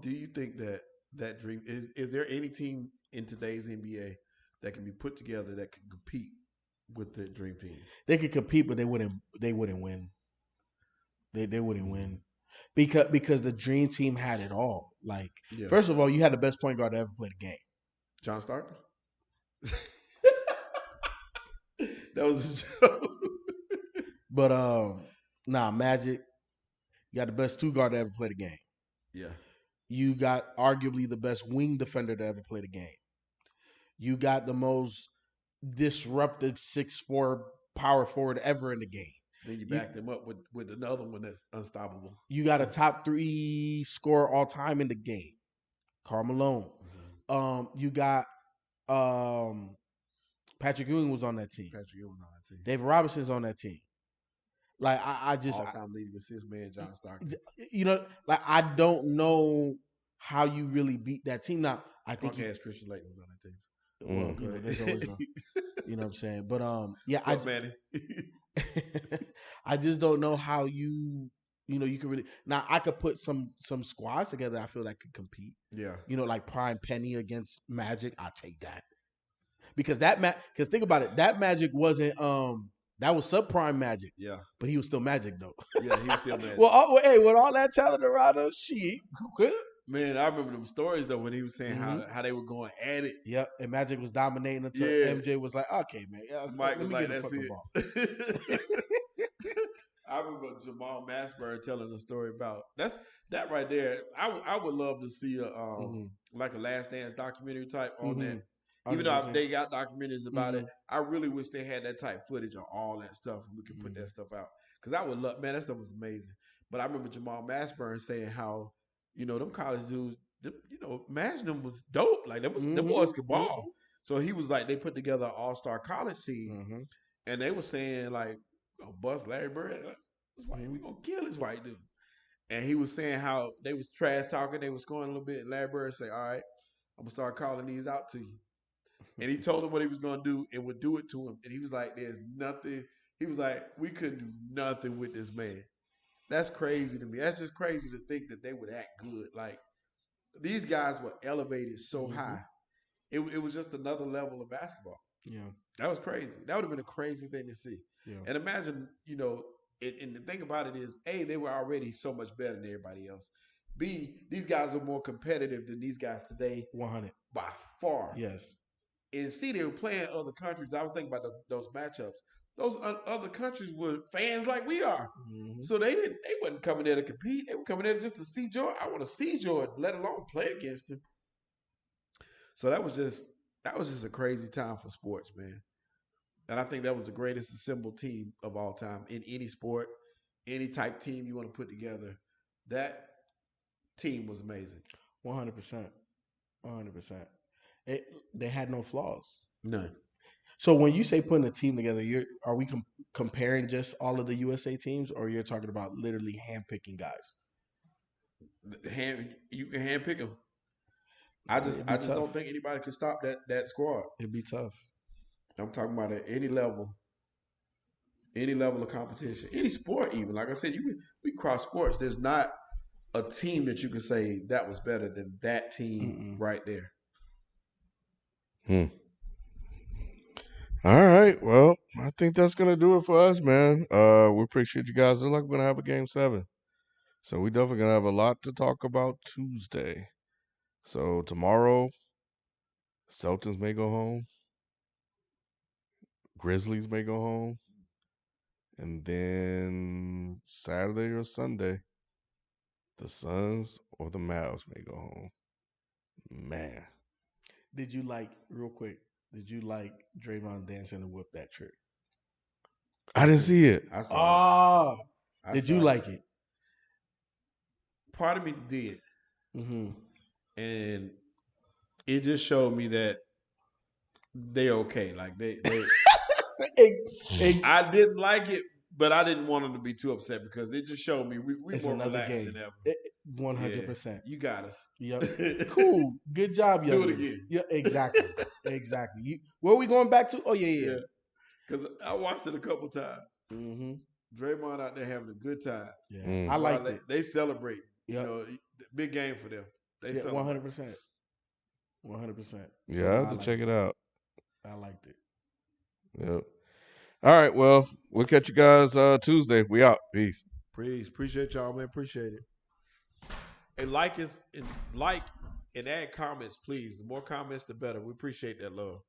Do you think that dream is there any team in today's NBA that can be put together that can compete with the dream team? They could compete, but they wouldn't win. They wouldn't win. Because the dream team had it all. Like, first of all, you had the best point guard to ever play the game. John Stockton? That was a joke. But Magic, you got the best 2 guard to ever play the game. Yeah. You got arguably the best wing defender to ever play the game. You got the most disruptive 6'4" power forward ever in the game. Then you back them up with another one that's unstoppable. You got a top 3 scorer all time in the game, Karl Malone. Mm-hmm. You got Patrick Ewing was on that team. David Robinson's on that team. Like I just all-time leading assist man, John Stockton. You know, like I don't know how you really beat that team. Now I think Christian Laettner was on that team. Well, you know, there's always you know what I'm saying. But yeah, I just don't know how you can really. Now I could put some squads together. I feel that could compete. Yeah, you know, like Prime Penny against Magic. I'll take that because because think about it, that Magic wasn't that was subprime Magic. Yeah, but he was still Magic though. Yeah, he was still Magic. Hey, with all that talent around us, man, I remember them stories though when he was saying how they were going at it. Yep, and Magic was dominating until MJ was like, "Okay, man, Mike was like, that's it." Ball. I remember Jamal Masburn telling a story about that right there. I would love to see like a Last Dance documentary type on that. Even though they got documentaries about it, I really wish they had that type footage of all that stuff and we could put that stuff out. Because I would love, man, that stuff was amazing. But I remember Jamal Masburn saying how, them college dudes, imagine them was dope. Like, them boys could ball. So he was like, they put together an all-star college team. And they were saying, like, bust Larry Bird. We're going to kill this white dude. And he was saying how they was trash talking. They was scoring a little bit. And Larry Bird said, all right, I'm going to start calling these out to you. And he told him what he was going to do and would do it to him. And he was like, there's nothing. He was like, we couldn't do nothing with this man. That's crazy to me. That's just crazy to think that they would act good. Like, these guys were elevated so high. It was just another level of basketball. Yeah. That was crazy. That would have been a crazy thing to see. Yeah. And imagine, and the thing about it is, A, they were already so much better than everybody else. B, these guys are more competitive than these guys today. 100. By far. Yes. And see, they were playing other countries. I was thinking about those matchups. Those other countries were fans like we are. So they wasn't coming there to compete. They were coming there just to see Jordan. I want to see Jordan, let alone play against him. So that was just a crazy time for sports, man. And I think that was the greatest assembled team of all time in any sport, any type team you want to put together. That team was amazing. 100%. 100%. They had no flaws. None. So when you say putting a team together, are we comparing just all of the USA teams, or you're talking about literally handpicking guys? You can handpick them. I just don't think anybody can stop that squad. It'd be tough. I'm talking about at any level of competition, any sport even. Like I said, we cross sports. There's not a team that you can say that was better than that team right there. All right. Well, I think that's gonna do it for us, man. We appreciate you guys. Looks like we're gonna have a game 7. So we definitely gonna have a lot to talk about Tuesday. So tomorrow, Celtics may go home. Grizzlies may go home. And then Saturday or Sunday, the Suns or the Mavs may go home. Man. Did you like Draymond dancing to whip that trick? I didn't see it. I saw it. Did you like it? Part of me did. And it just showed me that they're okay. Like they I didn't like it, but I didn't want them to be too upset because it just showed me we more relaxed than ever. 100%. You got us. Yep. Cool. Good job, young. Do it again. Yeah, exactly. Exactly. Where are we going back to? Oh, yeah. Because I watched it a couple times. Draymond out there having a good time. Yeah, I liked it. They celebrate. Yep. You know, big game for them. They celebrate. 100%. 100%. Yeah, I have to check it out. I liked it. Yep. All right. Well, we'll catch you guys Tuesday. We out. Peace. Appreciate y'all, man. Appreciate it. And like and add comments, please. The more comments, the better. We appreciate that love.